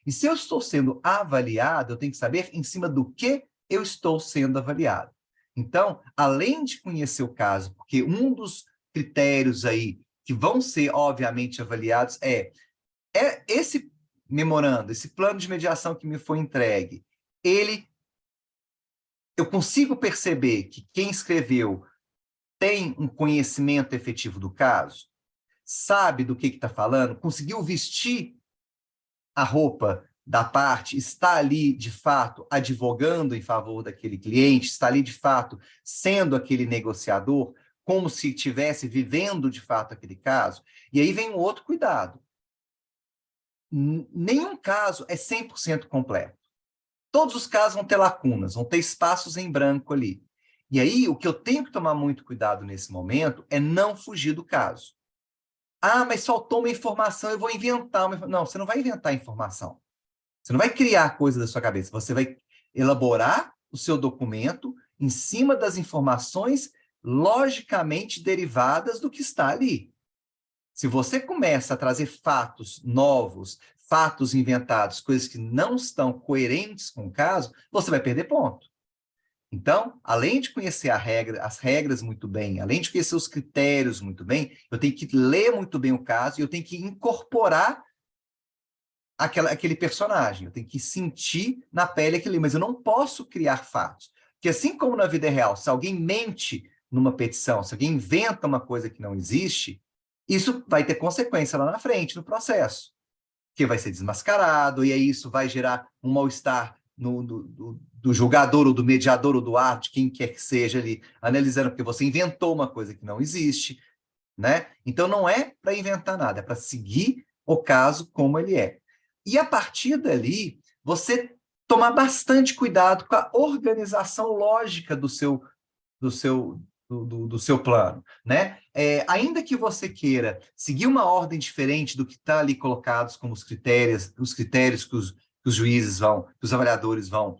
E se eu estou sendo avaliado, eu tenho que saber em cima do que eu estou sendo avaliado. Então, além de conhecer o caso, porque um dos critérios aí que vão ser, obviamente, avaliados é esse memorando, esse plano de mediação que me foi entregue, eu consigo perceber que quem escreveu tem um conhecimento efetivo do caso, sabe do que está falando, conseguiu vestir a roupa da parte, está ali, de fato, advogando em favor daquele cliente, está ali, de fato, sendo aquele negociador, como se estivesse vivendo, de fato, aquele caso. E aí vem um outro cuidado. Nenhum caso é 100% completo. Todos os casos vão ter lacunas, vão ter espaços em branco ali. E aí, o que eu tenho que tomar muito cuidado nesse momento é não fugir do caso. Ah, mas faltou uma informação, eu vou inventar uma... Não, você não vai inventar informação. Você não vai criar coisa da sua cabeça. Você vai elaborar o seu documento em cima das informações logicamente derivadas do que está ali. Se você começa a trazer fatos novos, fatos inventados, coisas que não estão coerentes com o caso, você vai perder ponto. Então, além de conhecer as regras muito bem, além de conhecer os critérios muito bem, eu tenho que ler muito bem o caso e eu tenho que incorporar aquele personagem, eu tenho que sentir na pele aquele, mas eu não posso criar fatos. Porque assim como na vida real, se alguém mente numa petição, se alguém inventa uma coisa que não existe, isso vai ter consequência lá na frente, no processo, que vai ser desmascarado, e aí isso vai gerar um mal-estar do julgador, ou do mediador, ou do árbitro, quem quer que seja ali, analisando, porque você inventou uma coisa que não existe, né? Então não é para inventar nada, é para seguir o caso como ele é. E a partir dali, você tomar bastante cuidado com a organização lógica do seu plano, né? Ainda que você queira seguir uma ordem diferente do que está ali colocados como os critérios que os juízes que os avaliadores vão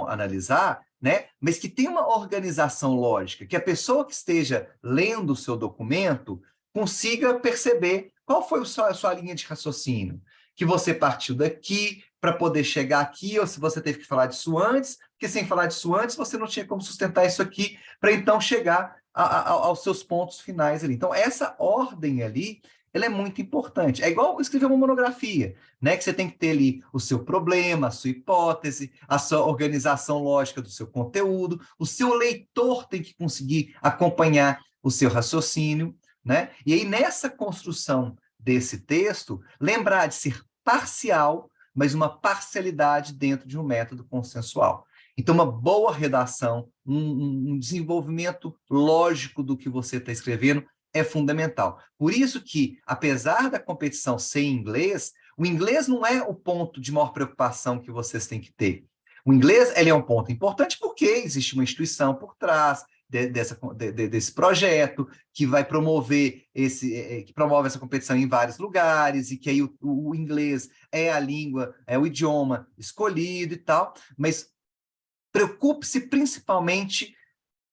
analisar, né? Mas que tem uma organização lógica, que a pessoa que esteja lendo o seu documento consiga perceber qual foi a sua linha de raciocínio, que você partiu daqui para poder chegar aqui, ou se você teve que falar disso antes, porque sem falar disso antes, você não tinha como sustentar isso aqui, para então chegar aos seus pontos finais ali. Então, essa ordem ali, ela é muito importante. É igual escrever uma monografia, né? Que você tem que ter ali o seu problema, a sua hipótese, a sua organização lógica do seu conteúdo, o seu leitor tem que conseguir acompanhar o seu raciocínio, né? E aí, nessa construção desse texto, lembrar de ser parcial, mas uma parcialidade dentro de um método consensual. Então, uma boa redação, um desenvolvimento lógico do que você está escrevendo é fundamental. Por isso que, apesar da competição ser em inglês, o inglês não é o ponto de maior preocupação que vocês têm que ter. O inglês ele é um ponto importante porque existe uma instituição por trás desse projeto que vai promover que promove essa competição em vários lugares, e que aí o inglês é a língua, é o idioma escolhido e tal, mas preocupe-se principalmente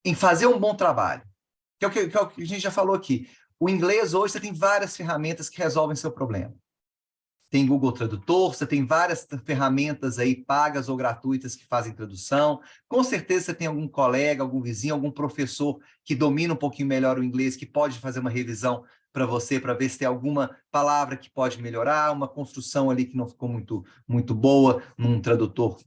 em fazer um bom trabalho, que é o que a gente já falou aqui. O inglês hoje você tem várias ferramentas que resolvem seu problema. Tem Google Tradutor, você tem várias ferramentas aí pagas ou gratuitas que fazem tradução. Com certeza você tem algum colega, algum vizinho, algum professor que domina um pouquinho melhor o inglês, que pode fazer uma revisão para você, para ver se tem alguma palavra que pode melhorar, uma construção ali que não ficou muito boa num tradutor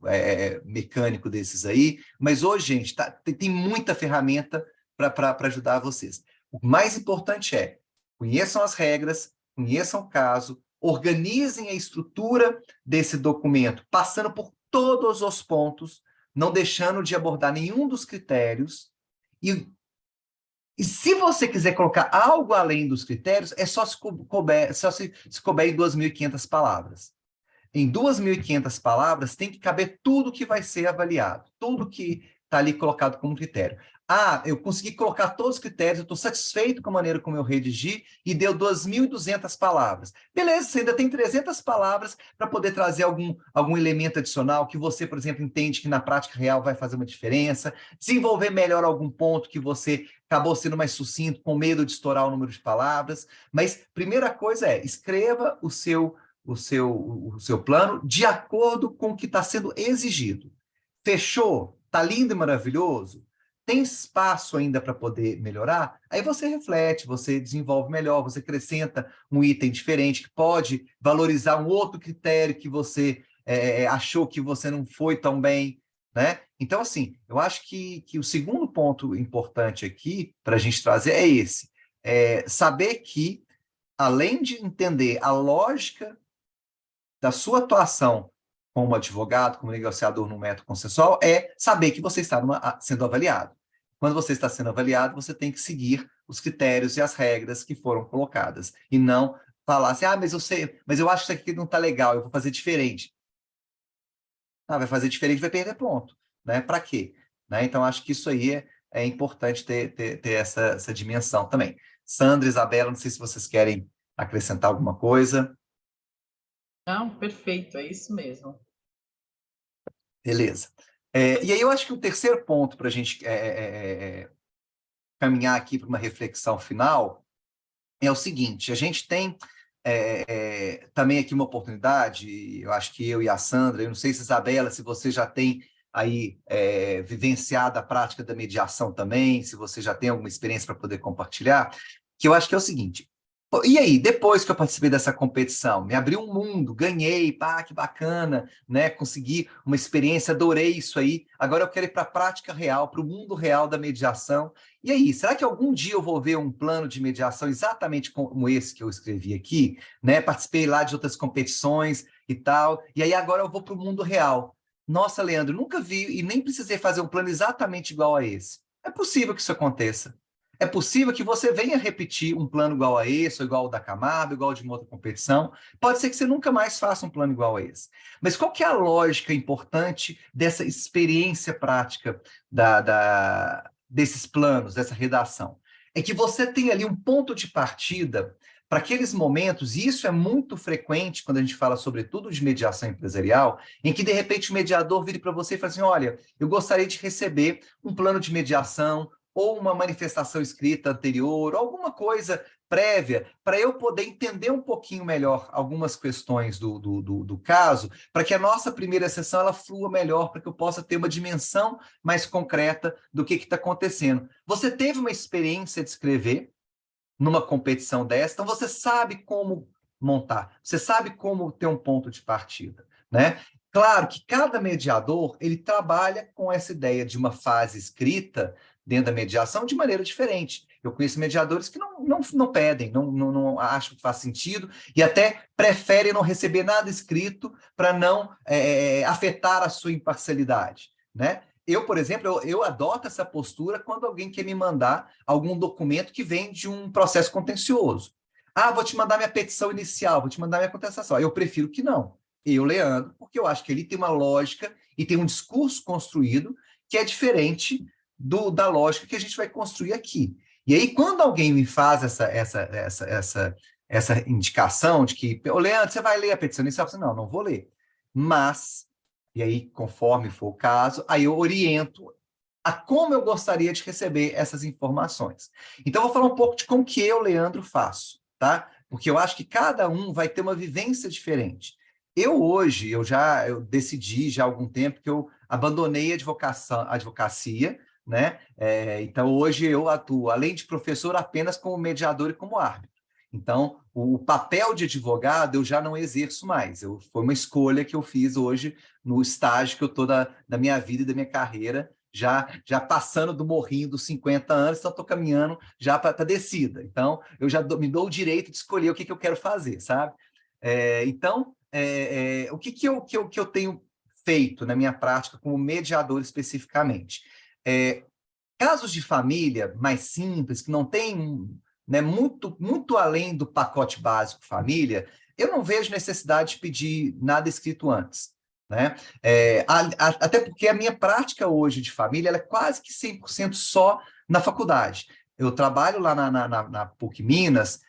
mecânico desses aí. Mas hoje, gente, tem muita ferramenta para ajudar vocês. O mais importante é, conheçam as regras, conheçam o caso, organizem a estrutura desse documento, passando por todos os pontos, não deixando de abordar nenhum dos critérios. E se você quiser colocar algo além dos critérios, é só se couber em 2.500 palavras. Em 2.500 palavras, tem que caber tudo que vai ser avaliado, tudo que está ali colocado como critério. Ah, eu consegui colocar todos os critérios, eu estou satisfeito com a maneira como eu redigi e deu 2.200 palavras. Beleza, você ainda tem 300 palavras para poder trazer algum elemento adicional que você, por exemplo, entende que na prática real vai fazer uma diferença, desenvolver melhor algum ponto que você acabou sendo mais sucinto, com medo de estourar o número de palavras. Mas primeira coisa é, escreva o seu plano de acordo com o que está sendo exigido. Fechou? Está lindo e maravilhoso? Tem espaço ainda para poder melhorar? Aí você reflete, você desenvolve melhor, você acrescenta um item diferente, que pode valorizar um outro critério que você achou que você não foi tão bem, né? Então, assim, eu acho que o segundo ponto importante aqui para a gente trazer é esse. Saber que, além de entender a lógica da sua atuação como advogado, como negociador no método consensual, é saber que você está sendo avaliado. Quando você está sendo avaliado, você tem que seguir os critérios e as regras que foram colocadas, e não falar assim, mas eu sei, mas eu acho que isso aqui não está legal, eu vou fazer diferente. Vai fazer diferente, vai perder ponto. Né? Para quê? Né? Então, acho que isso aí é importante ter essa dimensão também. Sandra, Isabela, não sei se vocês querem acrescentar alguma coisa? Não, perfeito, é isso mesmo. Beleza. E aí eu acho que o terceiro ponto para a gente caminhar aqui para uma reflexão final é o seguinte: a gente tem também aqui uma oportunidade, eu acho que eu e a Sandra, eu não sei se, Isabela, se você já tem aí vivenciado a prática da mediação também, se você já tem alguma experiência para poder compartilhar, que eu acho que é o seguinte: e aí, depois que eu participei dessa competição, me abriu um mundo, ganhei, pá, que bacana, né? Consegui uma experiência, adorei isso aí. Agora eu quero ir para a prática real, para o mundo real da mediação. E aí, será que algum dia eu vou ver um plano de mediação exatamente como esse que eu escrevi aqui, né? Participei lá de outras competições e tal, e aí agora eu vou para o mundo real. Nossa, Leandro, nunca vi e nem precisei fazer um plano exatamente igual a esse. É possível que isso aconteça. É possível que você venha repetir um plano igual a esse, ou igual ao da Camargo, igual de uma outra competição. Pode ser que você nunca mais faça um plano igual a esse. Mas qual que é a lógica importante dessa experiência prática desses planos, dessa redação? É que você tem ali um ponto de partida para aqueles momentos, e isso é muito frequente quando a gente fala, sobretudo, de mediação empresarial, em que, de repente, o mediador vira para você e fala assim: olha, eu gostaria de receber um plano de mediação, ou uma manifestação escrita anterior, ou alguma coisa prévia, para eu poder entender um pouquinho melhor algumas questões do caso, para que a nossa primeira sessão ela flua melhor, para que eu possa ter uma dimensão mais concreta do que está acontecendo. Você teve uma experiência de escrever numa competição dessa, então você sabe como montar, você sabe como ter um ponto de partida, né? Claro que cada mediador ele trabalha com essa ideia de uma fase escrita dentro da mediação de maneira diferente. Eu conheço mediadores que não pedem, não acham que faz sentido e até preferem não receber nada escrito para não afetar a sua imparcialidade, né? Eu, por exemplo, eu adoto essa postura quando alguém quer me mandar algum documento que vem de um processo contencioso. Ah, vou te mandar minha petição inicial, vou te mandar minha contestação. Eu prefiro que não. Eu, Leandro, porque eu acho que ele tem uma lógica e tem um discurso construído que é diferente da lógica que a gente vai construir aqui. E aí, quando alguém me faz essa indicação de que, ô, Leandro, você vai ler a petição inicial? Eu falo, não vou ler. Mas, e aí, conforme for o caso, aí eu oriento a como eu gostaria de receber essas informações. Então, eu vou falar um pouco de como que eu, Leandro, faço, tá? Porque eu acho que cada um vai ter uma vivência diferente. Hoje, eu decidi já há algum tempo que eu abandonei a advocacia, né? Então, hoje eu atuo, além de professor, apenas como mediador e como árbitro. Então, o papel de advogado eu já não exerço mais. Foi uma escolha que eu fiz hoje no estágio que eu estou da minha vida e da minha carreira, já passando do morrinho dos 50 anos, então estou caminhando já para a descida. Então, eu já me dou o direito de escolher o que eu quero fazer, sabe? Então, o que eu tenho feito na minha prática como mediador especificamente? Casos de família mais simples, que não tem, né, muito além do pacote básico família, eu não vejo necessidade de pedir nada escrito antes. Né? Até porque a minha prática hoje de família ela é quase que 100% só na faculdade. Eu trabalho lá na PUC Minas,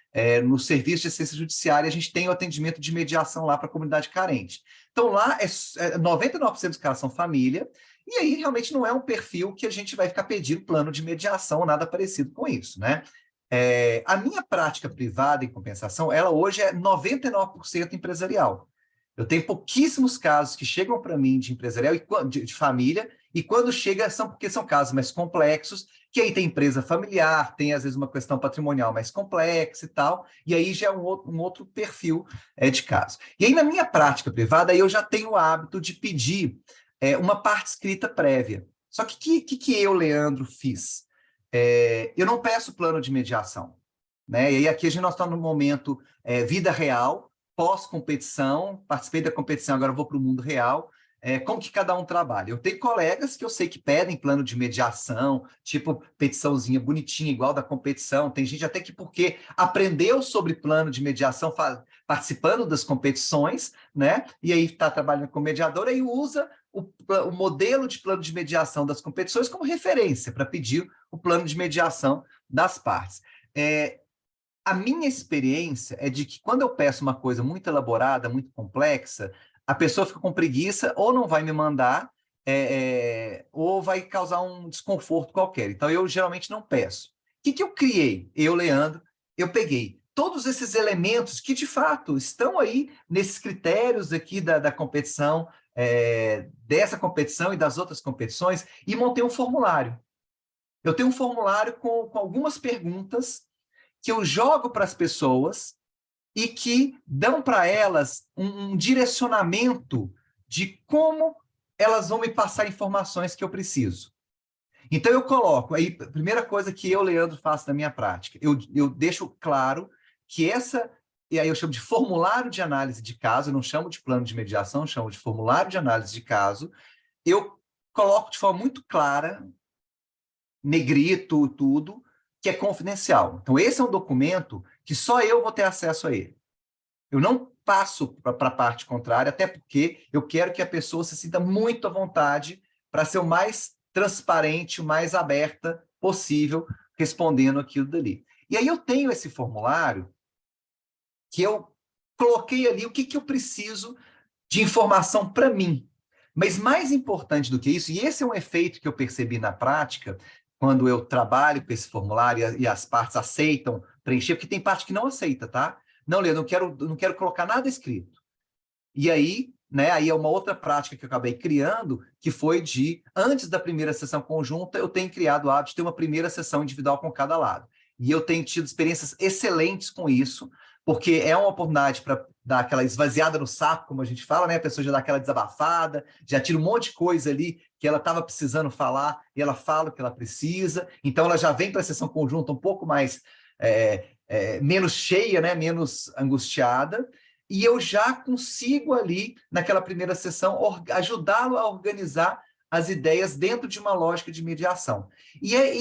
no Serviço de Assistência Judiciária, a gente tem o atendimento de mediação lá para a comunidade carente. Então, lá, 99% dos casos são família, e aí realmente não é um perfil que a gente vai ficar pedindo plano de mediação, nada parecido com isso, né? A minha prática privada, em compensação, ela hoje é 99% empresarial. Eu tenho pouquíssimos casos que chegam para mim de empresarial e de família, e quando chega são porque são casos mais complexos, que aí tem empresa familiar, tem às vezes uma questão patrimonial mais complexa e tal, e aí já é um outro perfil de caso. E aí na minha prática privada, aí eu já tenho o hábito de pedir uma parte escrita prévia. Só que eu, Leandro, fiz? Eu não peço plano de mediação. Né? E aí aqui nós estamos no momento vida real, pós-competição, participei da competição, agora vou para o mundo real. Como que cada um trabalha? Eu tenho colegas que eu sei que pedem plano de mediação, tipo petiçãozinha bonitinha, igual da competição. Tem gente até que porque aprendeu sobre plano de mediação participando das competições, né? E aí está trabalhando com mediador e usa o modelo de plano de mediação das competições como referência para pedir o plano de mediação das partes. A minha experiência é de que quando eu peço uma coisa muito elaborada, muito complexa, a pessoa fica com preguiça ou não vai me mandar, ou vai causar um desconforto qualquer. Então, eu geralmente não peço. O que eu criei? Eu, Leandro, eu peguei todos esses elementos que, de fato, estão aí nesses critérios aqui da competição, dessa competição e das outras competições, e montei um formulário. Eu tenho um formulário com algumas perguntas que eu jogo para as pessoas e que dão para elas um direcionamento de como elas vão me passar informações que eu preciso. Então, eu coloco, aí, a primeira coisa que eu, Leandro, faço na minha prática, eu deixo claro que e aí eu chamo de formulário de análise de caso, eu não chamo de plano de mediação, eu chamo de formulário de análise de caso, eu coloco de forma muito clara, negrito, tudo, que é confidencial. Então, esse é um documento que só eu vou ter acesso a ele. Eu não passo para a parte contrária, até porque eu quero que a pessoa se sinta muito à vontade para ser o mais transparente, o mais aberta possível, respondendo aquilo dali. E aí eu tenho esse formulário que eu coloquei ali o que eu preciso de informação para mim. Mas mais importante do que isso, e esse é um efeito que eu percebi na prática, quando eu trabalho com esse formulário e as partes aceitam preencher, porque tem parte que não aceita, tá? Não, Lê, eu não quero colocar nada escrito. E aí, né, aí é uma outra prática que eu acabei criando, que foi antes da primeira sessão conjunta, eu tenho criado o hábito de ter uma primeira sessão individual com cada lado. E eu tenho tido experiências excelentes com isso, porque é uma oportunidade para dar aquela esvaziada no saco, como a gente fala, né? A pessoa já dá aquela desabafada, já tira um monte de coisa ali que ela estava precisando falar, e ela fala o que ela precisa. Então, ela já vem para a sessão conjunta um pouco mais menos cheia, né? Menos angustiada, e eu já consigo ali, naquela primeira sessão, ajudá-lo a organizar as ideias dentro de uma lógica de mediação. E é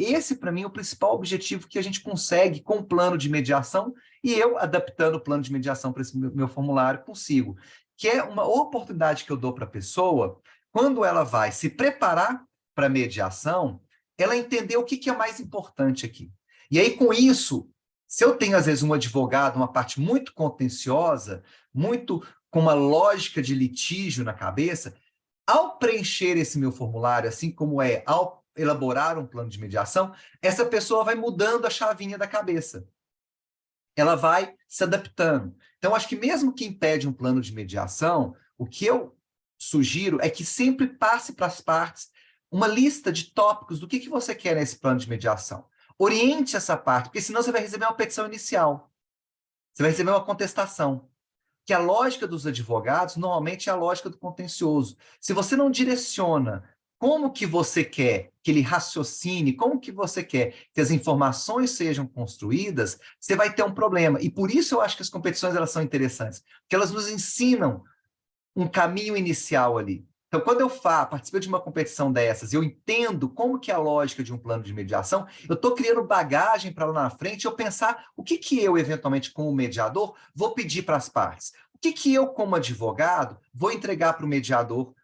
esse, para mim, o principal objetivo que a gente consegue com o plano de mediação, e eu, adaptando o plano de mediação para esse meu formulário, consigo. Que é uma oportunidade que eu dou para a pessoa, quando ela vai se preparar para a mediação, ela entender o que é mais importante aqui. E aí, com isso, se eu tenho, às vezes, um advogado, uma parte muito contenciosa, muito com uma lógica de litígio na cabeça, ao preencher esse meu formulário, assim como ao elaborar um plano de mediação, essa pessoa vai mudando a chavinha da cabeça. Ela vai se adaptando. Então, acho que mesmo quem pede um plano de mediação, o que eu sugiro é que sempre passe para as partes uma lista de tópicos do que você quer nesse plano de mediação. Oriente essa parte, porque senão você vai receber uma petição inicial. Você vai receber uma contestação. Que a lógica dos advogados, normalmente, é a lógica do contencioso. Se você não direciona como que você quer que ele raciocine, como que você quer que as informações sejam construídas, você vai ter um problema. E por isso eu acho que as competições elas são interessantes, porque elas nos ensinam um caminho inicial ali. Então, quando eu participo de uma competição dessas, eu entendo como que é a lógica de um plano de mediação, eu estou criando bagagem para lá na frente eu pensar o que eu, eventualmente, como mediador, vou pedir para as partes. O que eu, como advogado, vou entregar para o mediador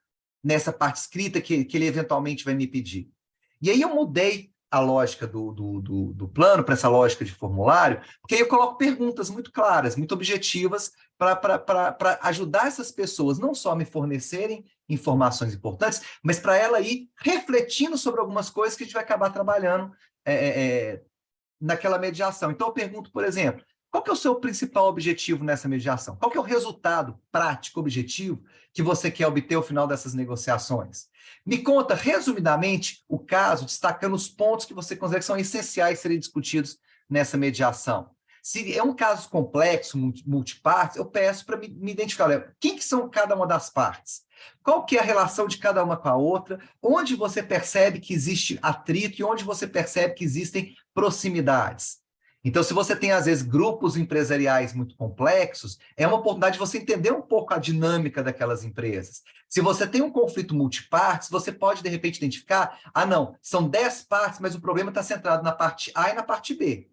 nessa parte escrita que ele eventualmente vai me pedir. E aí eu mudei a lógica do plano para essa lógica de formulário, porque aí eu coloco perguntas muito claras, muito objetivas, para ajudar essas pessoas não só a me fornecerem informações importantes, mas para ela ir refletindo sobre algumas coisas que a gente vai acabar trabalhando naquela mediação. Então, eu pergunto, por exemplo, qual que é o seu principal objetivo nessa mediação? Qual que é o resultado prático, objetivo, que você quer obter ao final dessas negociações? Me conta, resumidamente, o caso, destacando os pontos que você considera que são essenciais serem discutidos nessa mediação. Se é um caso complexo, multipartes, eu peço para me identificar, quem que são cada uma das partes? Qual que é a relação de cada uma com a outra? Onde você percebe que existe atrito e onde você percebe que existem proximidades? Então, se você tem, às vezes, grupos empresariais muito complexos, é uma oportunidade de você entender um pouco a dinâmica daquelas empresas. Se você tem um conflito multipartes, você pode, de repente, identificar, não, são 10 partes, mas o problema está centrado na parte A e na parte B.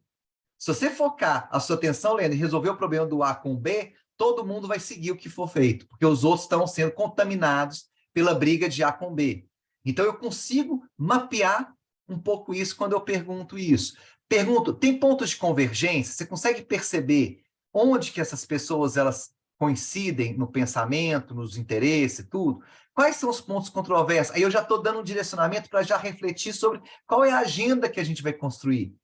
Se você focar a sua atenção, Leandro, e resolver o problema do A com o B, todo mundo vai seguir o que for feito, porque os outros estão sendo contaminados pela briga de A com B. Então, eu consigo mapear um pouco isso quando eu pergunto isso. Pergunto, tem pontos de convergência? Você consegue perceber onde que essas pessoas elas coincidem no pensamento, nos interesses, tudo? Quais são os pontos controversos? Aí eu já estou dando um direcionamento para já refletir sobre qual é a agenda que a gente vai construir.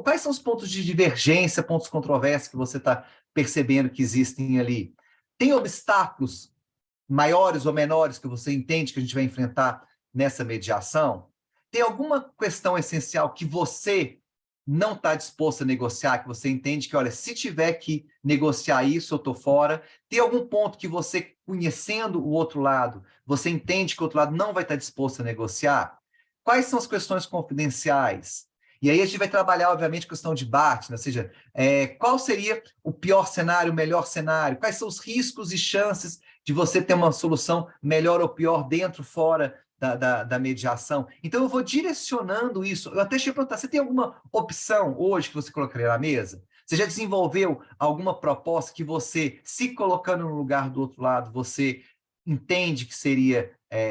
Quais são os pontos de divergência, pontos controversos que você está percebendo que existem ali? Tem obstáculos maiores ou menores que você entende que a gente vai enfrentar nessa mediação? Tem alguma questão essencial que você não está disposto a negociar, que você entende que, olha, se tiver que negociar isso, eu estou fora? Tem algum ponto que você, conhecendo o outro lado, você entende que o outro lado não vai estar disposto a negociar? Quais são as questões confidenciais? E aí a gente vai trabalhar, obviamente, a questão de debate, né? Ou seja, qual seria o pior cenário, o melhor cenário? Quais são os riscos e chances de você ter uma solução melhor ou pior dentro, fora da mediação? Então, eu vou direcionando isso. Eu até cheguei a perguntar, você tem alguma opção hoje que você colocaria na mesa? Você já desenvolveu alguma proposta que você, se colocando no lugar do outro lado, você entende que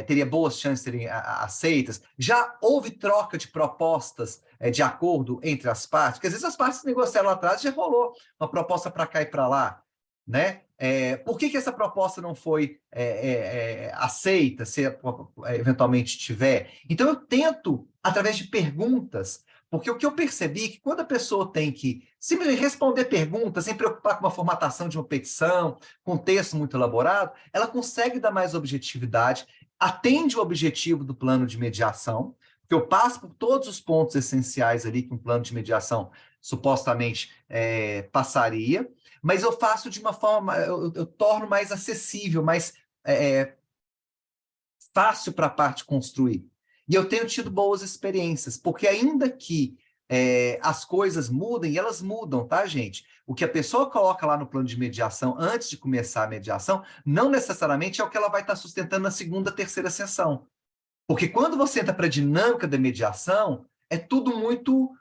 teria boas chances de serem aceitas? Já houve troca de propostas de acordo entre as partes? Porque às vezes as partes negociaram lá atrás, já rolou uma proposta para cá e para lá, né? Por que essa proposta não foi aceita, se eventualmente tiver? Então, eu tento, através de perguntas, porque o que eu percebi é que quando a pessoa tem que simplesmente responder perguntas, sem preocupar com uma formatação de uma petição, com um texto muito elaborado, ela consegue dar mais objetividade, atende o objetivo do plano de mediação, porque eu passo por todos os pontos essenciais ali que um plano de mediação supostamente passaria, mas eu faço de uma forma, eu torno mais acessível, mais fácil para a parte construir. E eu tenho tido boas experiências, porque ainda que as coisas mudem, e elas mudam, tá, gente? O que a pessoa coloca lá no plano de mediação antes de começar a mediação, não necessariamente é o que ela vai estar sustentando na segunda, terceira sessão. Porque quando você entra para a dinâmica da mediação, é tudo muito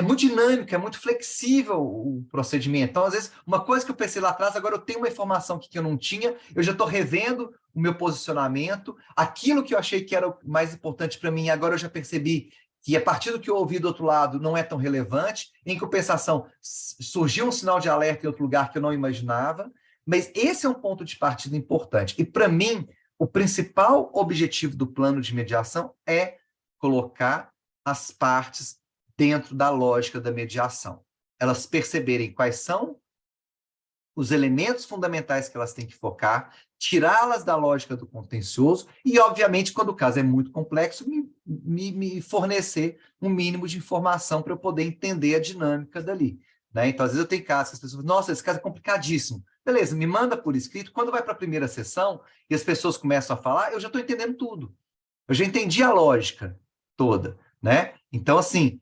muito dinâmico, é muito flexível o procedimento. Então, às vezes, uma coisa que eu pensei lá atrás, agora eu tenho uma informação que eu não tinha, eu já estou revendo o meu posicionamento, aquilo que eu achei que era o mais importante para mim, agora eu já percebi que a partir do que eu ouvi do outro lado não é tão relevante, em compensação, surgiu um sinal de alerta em outro lugar que eu não imaginava, mas esse é um ponto de partida importante. E, para mim, o principal objetivo do plano de mediação é colocar as partes dentro da lógica da mediação. Elas perceberem quais são os elementos fundamentais que elas têm que focar, tirá-las da lógica do contencioso e, obviamente, quando o caso é muito complexo, me fornecer um mínimo de informação para eu poder entender a dinâmica dali. Né? Então, às vezes eu tenho casos que as pessoas falam, nossa, esse caso é complicadíssimo. Beleza, me manda por escrito. Quando vai para a primeira sessão e as pessoas começam a falar, eu já estou entendendo tudo. Eu já entendi a lógica toda, né? Então, assim,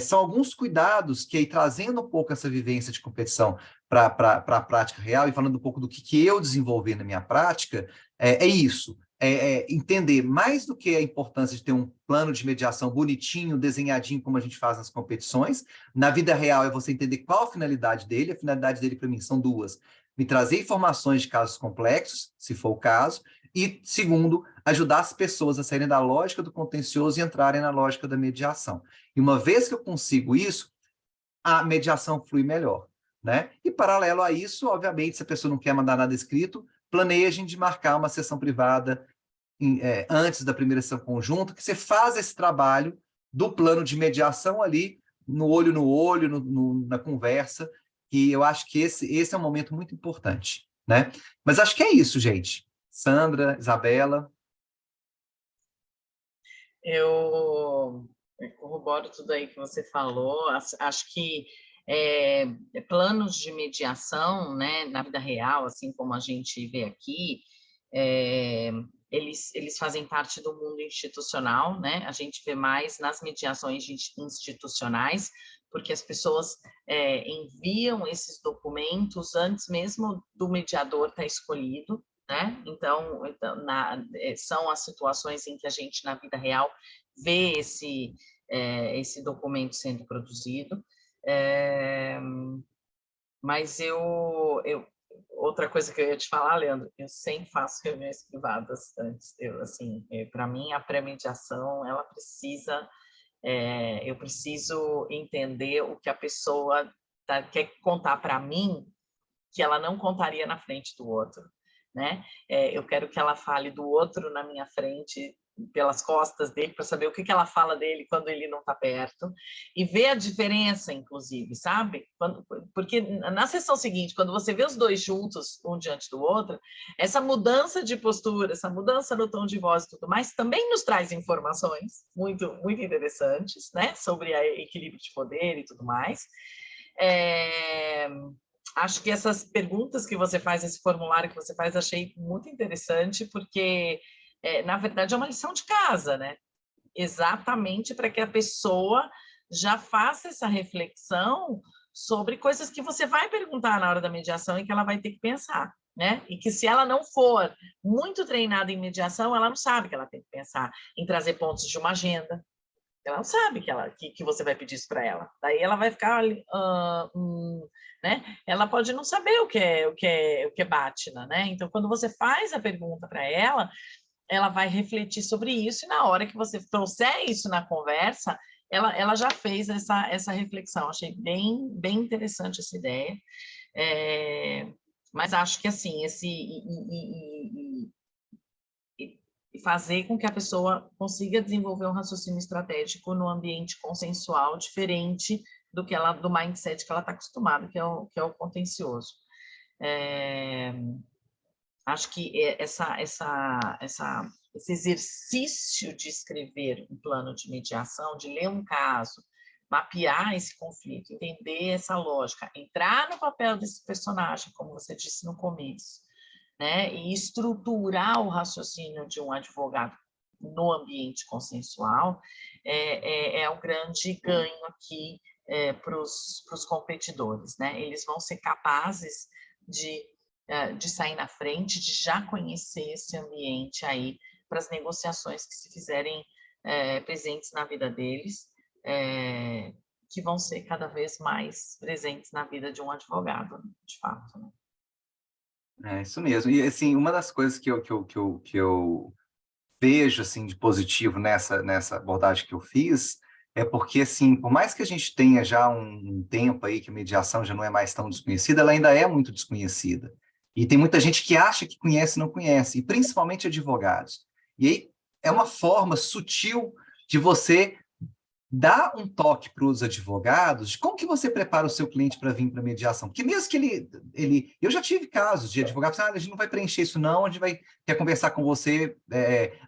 são alguns cuidados que aí, trazendo um pouco essa vivência de competição para a prática real e falando um pouco do que eu desenvolvi na minha prática, é isso. Entender mais do que a importância de ter um plano de mediação bonitinho, desenhadinho, como a gente faz nas competições. Na vida real é você entender qual a finalidade dele. A finalidade dele, para mim, são duas. Me trazer informações de casos complexos, se for o caso, e, segundo, ajudar as pessoas a saírem da lógica do contencioso e entrarem na lógica da mediação. E uma vez que eu consigo isso, a mediação flui melhor. Né? E, paralelo a isso, obviamente, se a pessoa não quer mandar nada escrito, planejem de marcar uma sessão privada antes da primeira sessão conjunta, que você faz esse trabalho do plano de mediação ali, no olho, na conversa, que eu acho que esse é um momento muito importante. Né? Mas acho que é isso, gente. Sandra, Isabela. Eu corroboro tudo aí que você falou. Acho que planos de mediação, né, na vida real, assim como a gente vê aqui, eles fazem parte do mundo institucional, né? A gente vê mais nas mediações institucionais, porque as pessoas enviam esses documentos antes mesmo do mediador estar escolhido, né? Então são as situações em que a gente, na vida real, vê esse documento sendo produzido. Mas outra coisa que eu ia te falar, Leandro, eu sempre faço reuniões privadas antes. Para mim, a pré-mediação, ela precisa Eu preciso entender o que a pessoa quer contar para mim, que ela não contaria na frente do outro, né? Eu quero que ela fale do outro na minha frente, pelas costas dele, para saber o que ela fala dele quando ele não está perto, e ver a diferença, inclusive, sabe? Porque na sessão seguinte, quando você vê os dois juntos, um diante do outro, essa mudança de postura, essa mudança no tom de voz e tudo mais, também nos traz informações muito, muito interessantes, né? Sobre o equilíbrio de poder e tudo mais. Acho que essas perguntas que você faz, esse formulário que você faz, achei muito interessante, porque, na verdade, é uma lição de casa, né? Exatamente para que a pessoa já faça essa reflexão sobre coisas que você vai perguntar na hora da mediação e que ela vai ter que pensar, né? E que se ela não for muito treinada em mediação, ela não sabe que ela tem que pensar em trazer pontos de uma agenda. Ela não sabe que você vai pedir isso para ela. Daí ela vai ficar, né? Ela pode não saber o que é BATNA, né? Então, quando você faz a pergunta para ela, ela vai refletir sobre isso, e na hora que você trouxer isso na conversa, ela já fez essa reflexão. Achei bem interessante essa ideia. Mas acho que, assim, e fazer com que a pessoa consiga desenvolver um raciocínio estratégico no ambiente consensual, diferente do mindset que ela está acostumada, que é o contencioso. Acho que esse exercício de escrever um plano de mediação, de ler um caso, mapear esse conflito, entender essa lógica, entrar no papel desse personagem, como você disse no começo, né, e estruturar o raciocínio de um advogado no ambiente consensual é um grande ganho aqui para os competidores, né? Eles vão ser capazes de sair na frente, de já conhecer esse ambiente aí para as negociações que se fizerem presentes na vida deles, que vão ser cada vez mais presentes na vida de um advogado, de fato, né? É isso mesmo. E, assim, uma das coisas que eu vejo, assim, de positivo nessa abordagem que eu fiz é porque, assim, por mais que a gente tenha já um tempo aí que a mediação já não é mais tão desconhecida, ela ainda é muito desconhecida. E tem muita gente que acha que conhece e não conhece, e principalmente advogados. E aí é uma forma sutil de você dá um toque para os advogados de como que você prepara o seu cliente para vir para a mediação. Porque mesmo que eu já tive casos de advogados, a gente não vai preencher isso não, a gente quer conversar com você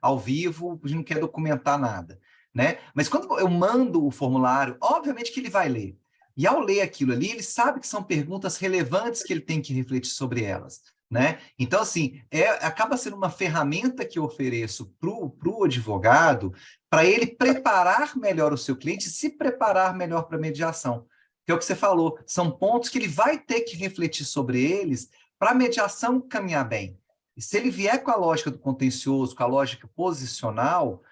ao vivo, a gente não quer documentar nada, né? Mas quando eu mando o formulário, obviamente que ele vai ler. E ao ler aquilo ali, ele sabe que são perguntas relevantes que ele tem que refletir sobre elas, né? Então, assim, acaba sendo uma ferramenta que eu ofereço para o advogado, para ele preparar melhor o seu cliente, se preparar melhor para a mediação. Que é o que você falou, são pontos que ele vai ter que refletir sobre eles para a mediação caminhar bem. E se ele vier com a lógica do contencioso, com a lógica posicional,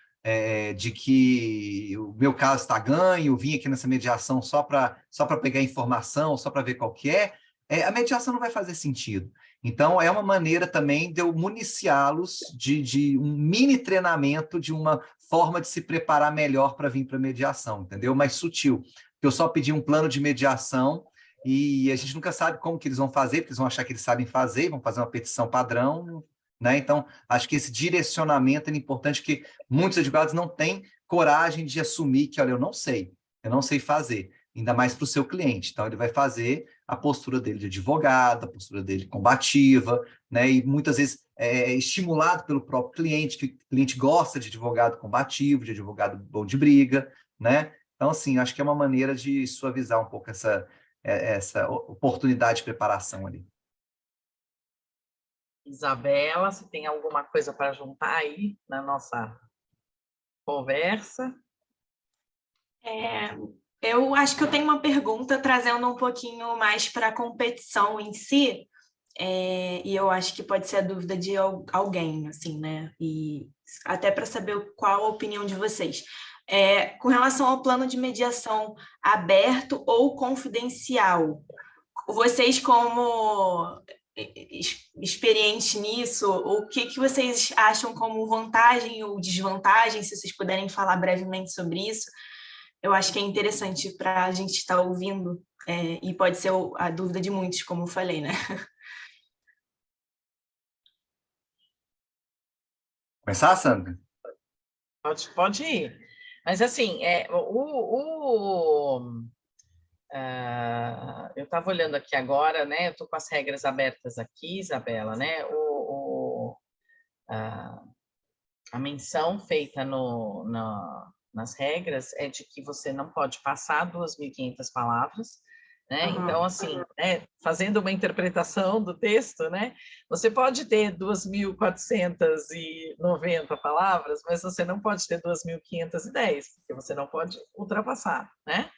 de que o meu caso está ganho, eu vim aqui nessa mediação só para pegar informação, só para ver qual que a mediação não vai fazer sentido. Então, é uma maneira também de eu municiá-los de um mini treinamento, de uma forma de se preparar melhor para vir para a mediação, entendeu? Mais sutil. Porque eu só pedi um plano de mediação e a gente nunca sabe como que eles vão fazer, porque eles vão achar que eles sabem fazer, vão fazer uma petição padrão, né? Então, acho que esse direcionamento é importante, que muitos advogados não têm coragem de assumir que, olha, eu não sei fazer, ainda mais para o seu cliente. Então, ele vai fazer a postura dele de advogado, a postura dele combativa, né? E muitas vezes estimulado pelo próprio cliente, que o cliente gosta de advogado combativo, de advogado bom de briga, né? Então, assim, acho que é uma maneira de suavizar um pouco essa oportunidade de preparação ali. Isabela, você tem alguma coisa para juntar aí na nossa conversa? Eu acho que eu tenho uma pergunta trazendo um pouquinho mais para a competição em si, e eu acho que pode ser a dúvida de alguém, assim, né? E até para saber qual a opinião de vocês. Com relação ao plano de mediação aberto ou confidencial, vocês, como experientes nisso, o que vocês acham como vantagem ou desvantagem, se vocês puderem falar brevemente sobre isso? eu acho que é interessante para a gente estar ouvindo, e pode ser a dúvida de muitos, como eu falei, né? Começar, Sandra? Pode ir. Mas, assim, eu estava olhando aqui agora, né? Eu estou com as regras abertas aqui, Isabela, né? A menção feita nas regras é de que você não pode passar 2.500 palavras, né? Uhum. Então, assim, né, fazendo uma interpretação do texto, né? Você pode ter 2.490 palavras, mas você não pode ter 2.510, porque você não pode ultrapassar, né?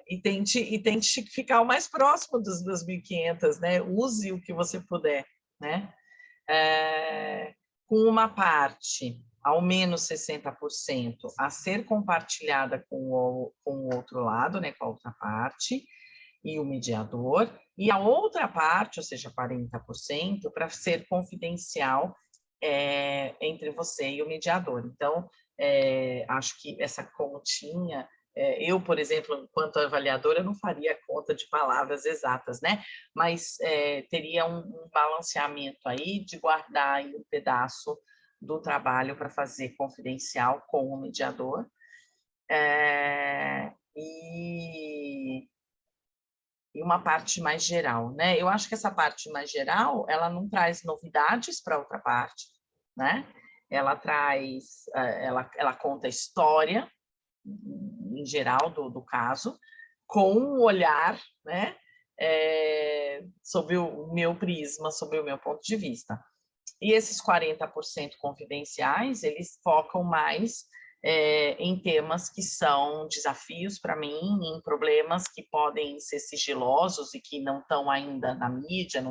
E tente ficar o mais próximo dos 2.500, né? Use o que você puder, né? Com uma parte, ao menos 60%, a ser compartilhada com o outro lado, né, com a outra parte, e o mediador, e a outra parte, ou seja, 40%, para ser confidencial entre você e o mediador. Então, acho que essa continha, eu, por exemplo, enquanto avaliadora, eu não faria conta de palavras exatas, né? Mas teria um balanceamento aí de guardar aí um pedaço do trabalho para fazer confidencial com o mediador. E uma parte mais geral, né? Eu acho que essa parte mais geral, ela não traz novidades para outra parte, né? Ela traz, ela conta a história, em geral, do caso, com um olhar, né? Sobre o meu prisma, sobre o meu ponto de vista. E esses 40% confidenciais, eles focam mais em temas que são desafios para mim, em problemas que podem ser sigilosos e que não estão ainda na mídia,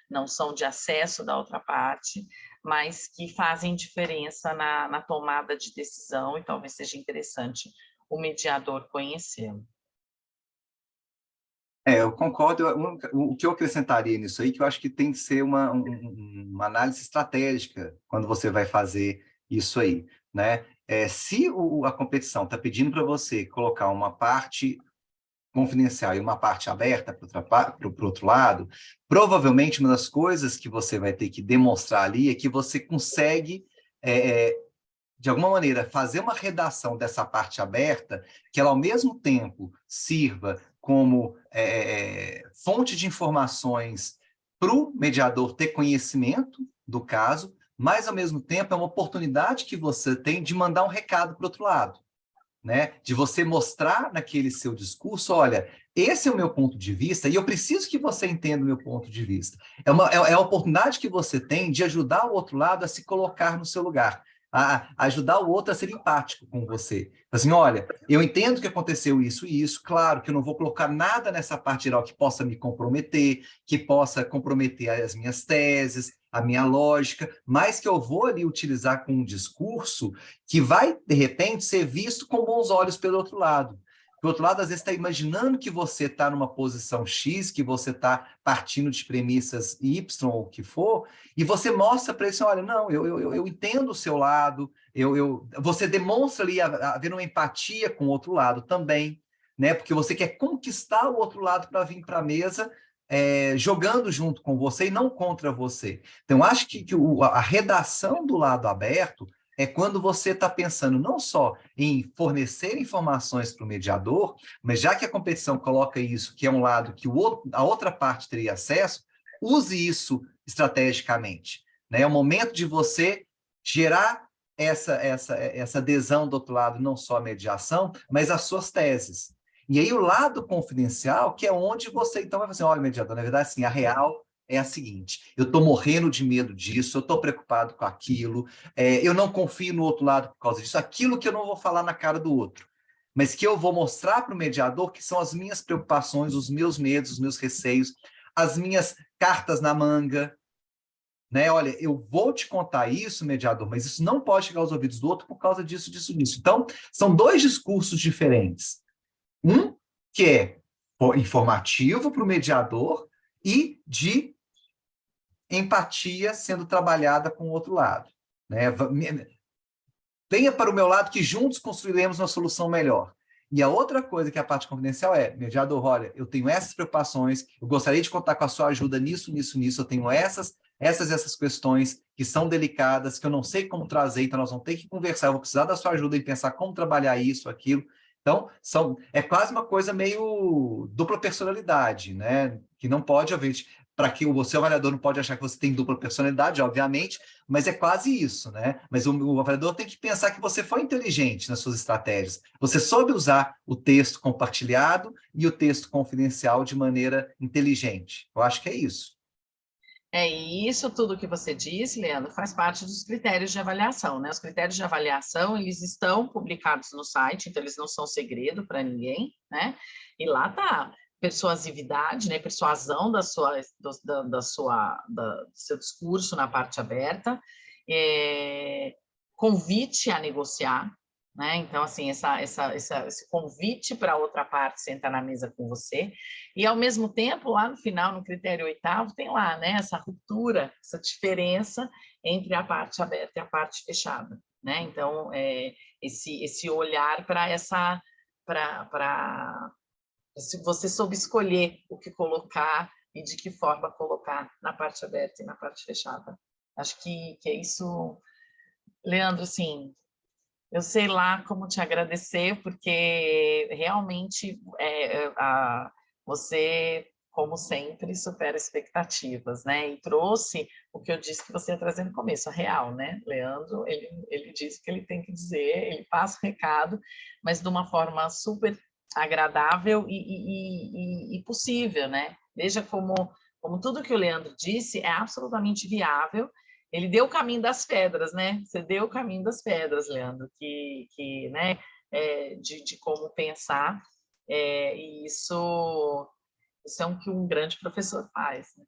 não são de acesso da outra parte, mas que fazem diferença na tomada de decisão e talvez seja interessante o mediador conhecê-lo. Eu concordo. O que eu acrescentaria nisso aí, que eu acho que tem que ser uma análise estratégica quando você vai fazer isso aí, né? Se a competição está pedindo para você colocar uma parte confidencial e uma parte aberta para o outro lado, provavelmente uma das coisas que você vai ter que demonstrar ali é que você consegue, de alguma maneira, fazer uma redação dessa parte aberta, que ela, ao mesmo tempo, sirva como fonte de informações para o mediador ter conhecimento do caso, mas, ao mesmo tempo, é uma oportunidade que você tem de mandar um recado para o outro lado, né? De você mostrar naquele seu discurso, olha, esse é o meu ponto de vista e eu preciso que você entenda o meu ponto de vista. É a oportunidade que você tem de ajudar o outro lado a se colocar no seu lugar, a ajudar o outro a ser empático com você. Assim, olha, eu entendo que aconteceu isso e isso, claro que eu não vou colocar nada nessa parte geral que possa me comprometer, que possa comprometer as minhas teses, a minha lógica, mas que eu vou ali utilizar com um discurso que vai, de repente, ser visto com bons olhos pelo outro lado. Por outro lado, às vezes está imaginando que você está numa posição X, que você está partindo de premissas Y ou o que for, e você mostra para ele assim, olha, não, eu entendo o seu lado, você demonstra ali haver uma empatia com o outro lado também, né? Porque você quer conquistar o outro lado para vir para a mesa jogando junto com você e não contra você. Então, acho que a redação do lado aberto é quando você está pensando não só em fornecer informações para o mediador, mas já que a competição coloca isso, que é um lado que a outra parte teria acesso, use isso estrategicamente, né? É o momento de você gerar essa adesão do outro lado, não só a mediação, mas as suas teses. E aí o lado confidencial, que é onde você então vai fazer, olha, mediador, na verdade, assim, a real é a seguinte, eu estou morrendo de medo disso, eu estou preocupado com aquilo, eu não confio no outro lado por causa disso, aquilo que eu não vou falar na cara do outro, mas que eu vou mostrar para o mediador que são as minhas preocupações, os meus medos, os meus receios, as minhas cartas na manga, né? Olha, eu vou te contar isso, mediador, mas isso não pode chegar aos ouvidos do outro por causa disso, disso, disso. Então, são dois discursos diferentes. Um que é informativo para o mediador e de empatia sendo trabalhada com o outro lado, né? venha para o meu lado que juntos construiremos uma solução melhor. E a outra coisa que é a parte confidencial é, mediador, olha, eu tenho essas preocupações, eu gostaria de contar com a sua ajuda nisso, eu tenho essas questões que são delicadas, que eu não sei como trazer, então nós vamos ter que conversar, eu vou precisar da sua ajuda em pensar como trabalhar isso, aquilo. Então, é quase uma coisa meio dupla personalidade, né? Que não pode haver, para que o seu avaliador não pode achar que você tem dupla personalidade, obviamente, mas é quase isso, né? Mas o avaliador tem que pensar que você foi inteligente nas suas estratégias. Você soube usar o texto compartilhado e o texto confidencial de maneira inteligente. Eu acho que é isso. E isso tudo que você disse, Leandro, faz parte dos critérios de avaliação, né? Os critérios de avaliação, eles estão publicados no site, então eles não são segredo para ninguém, né? E lá tá persuasividade, né? Persuasão do seu discurso na parte aberta, convite a negociar, né? Então, assim, esse convite para a outra parte sentar na mesa com você, e ao mesmo tempo, lá no final, no critério 8º, tem lá, né, essa ruptura, essa diferença entre a parte aberta e a parte fechada, né? Então, esse olhar para se você soube escolher o que colocar e de que forma colocar na parte aberta e na parte fechada. Acho que é isso, Leandro, assim, eu sei lá como te agradecer, porque realmente você, como sempre, supera expectativas, né? E trouxe o que eu disse que você ia trazer no começo, a real, né? Leandro, ele diz o que ele tem que dizer, ele passa o recado, mas de uma forma super agradável e possível, né? Veja como tudo que o Leandro disse é absolutamente viável. Ele deu o caminho das pedras, né? Você deu o caminho das pedras, Leandro, né, de como pensar, e isso é o que um grande professor faz, né?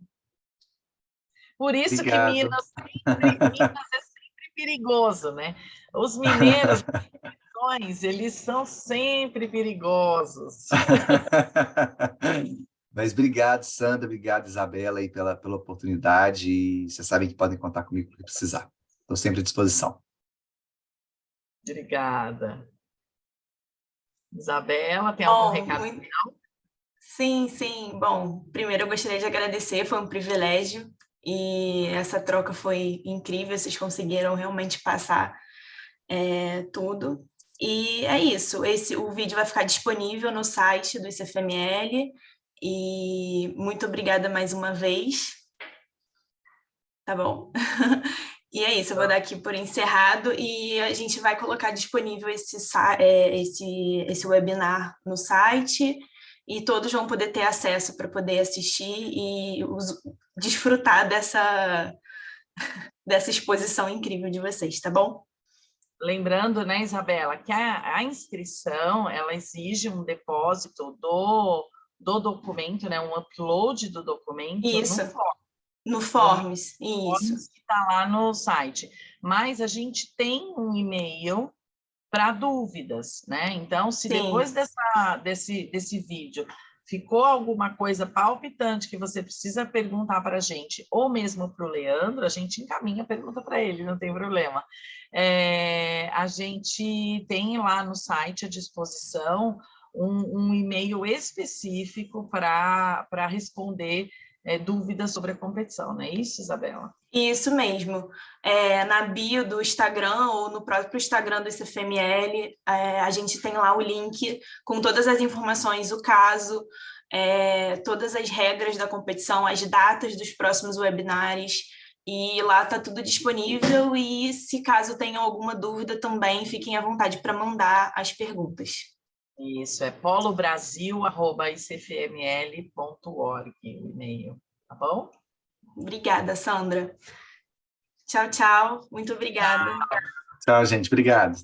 Por isso que Obrigado. Minas é sempre perigoso, né? Os mineiros, eles são sempre perigosos. Mas obrigado, Sandra, obrigado, Isabela, aí pela oportunidade, e vocês sabem que podem contar comigo se precisar. Estou sempre à disposição. Obrigada. Isabela, tem algum Bom, recado? sim, sim. Bom, primeiro eu gostaria de agradecer, foi um privilégio e essa troca foi incrível, vocês conseguiram realmente passar tudo. E é isso, o vídeo vai ficar disponível no site do ICFML e muito obrigada mais uma vez, tá bom? E é isso, eu vou dar aqui por encerrado e a gente vai colocar disponível esse webinar no site e todos vão poder ter acesso para poder assistir e desfrutar dessa exposição incrível de vocês, tá bom? Lembrando, né, Isabela, que a inscrição, ela exige um depósito do documento, né, um upload do documento Isso, no no Forms, isso. Forms que está lá no site. Mas a gente tem um e-mail para dúvidas, né? Então, se depois desse vídeo ficou alguma coisa palpitante que você precisa perguntar para a gente, ou mesmo para o Leandro, a gente encaminha a pergunta para ele, não tem problema. A gente tem lá no site à disposição um e-mail específico para responder dúvidas sobre a competição, não é isso, Isabela? Isso mesmo. Na bio do Instagram ou no próprio Instagram do ICFML, a gente tem lá o link com todas as informações, o caso, todas as regras da competição, as datas dos próximos webinars, e lá está tudo disponível e se caso tenham alguma dúvida também, fiquem à vontade para mandar as perguntas. Isso, é polobrasil@icfml.org, o e-mail, tá bom? Obrigada, Sandra. Tchau, tchau. Muito obrigada. Tchau, gente. Obrigado.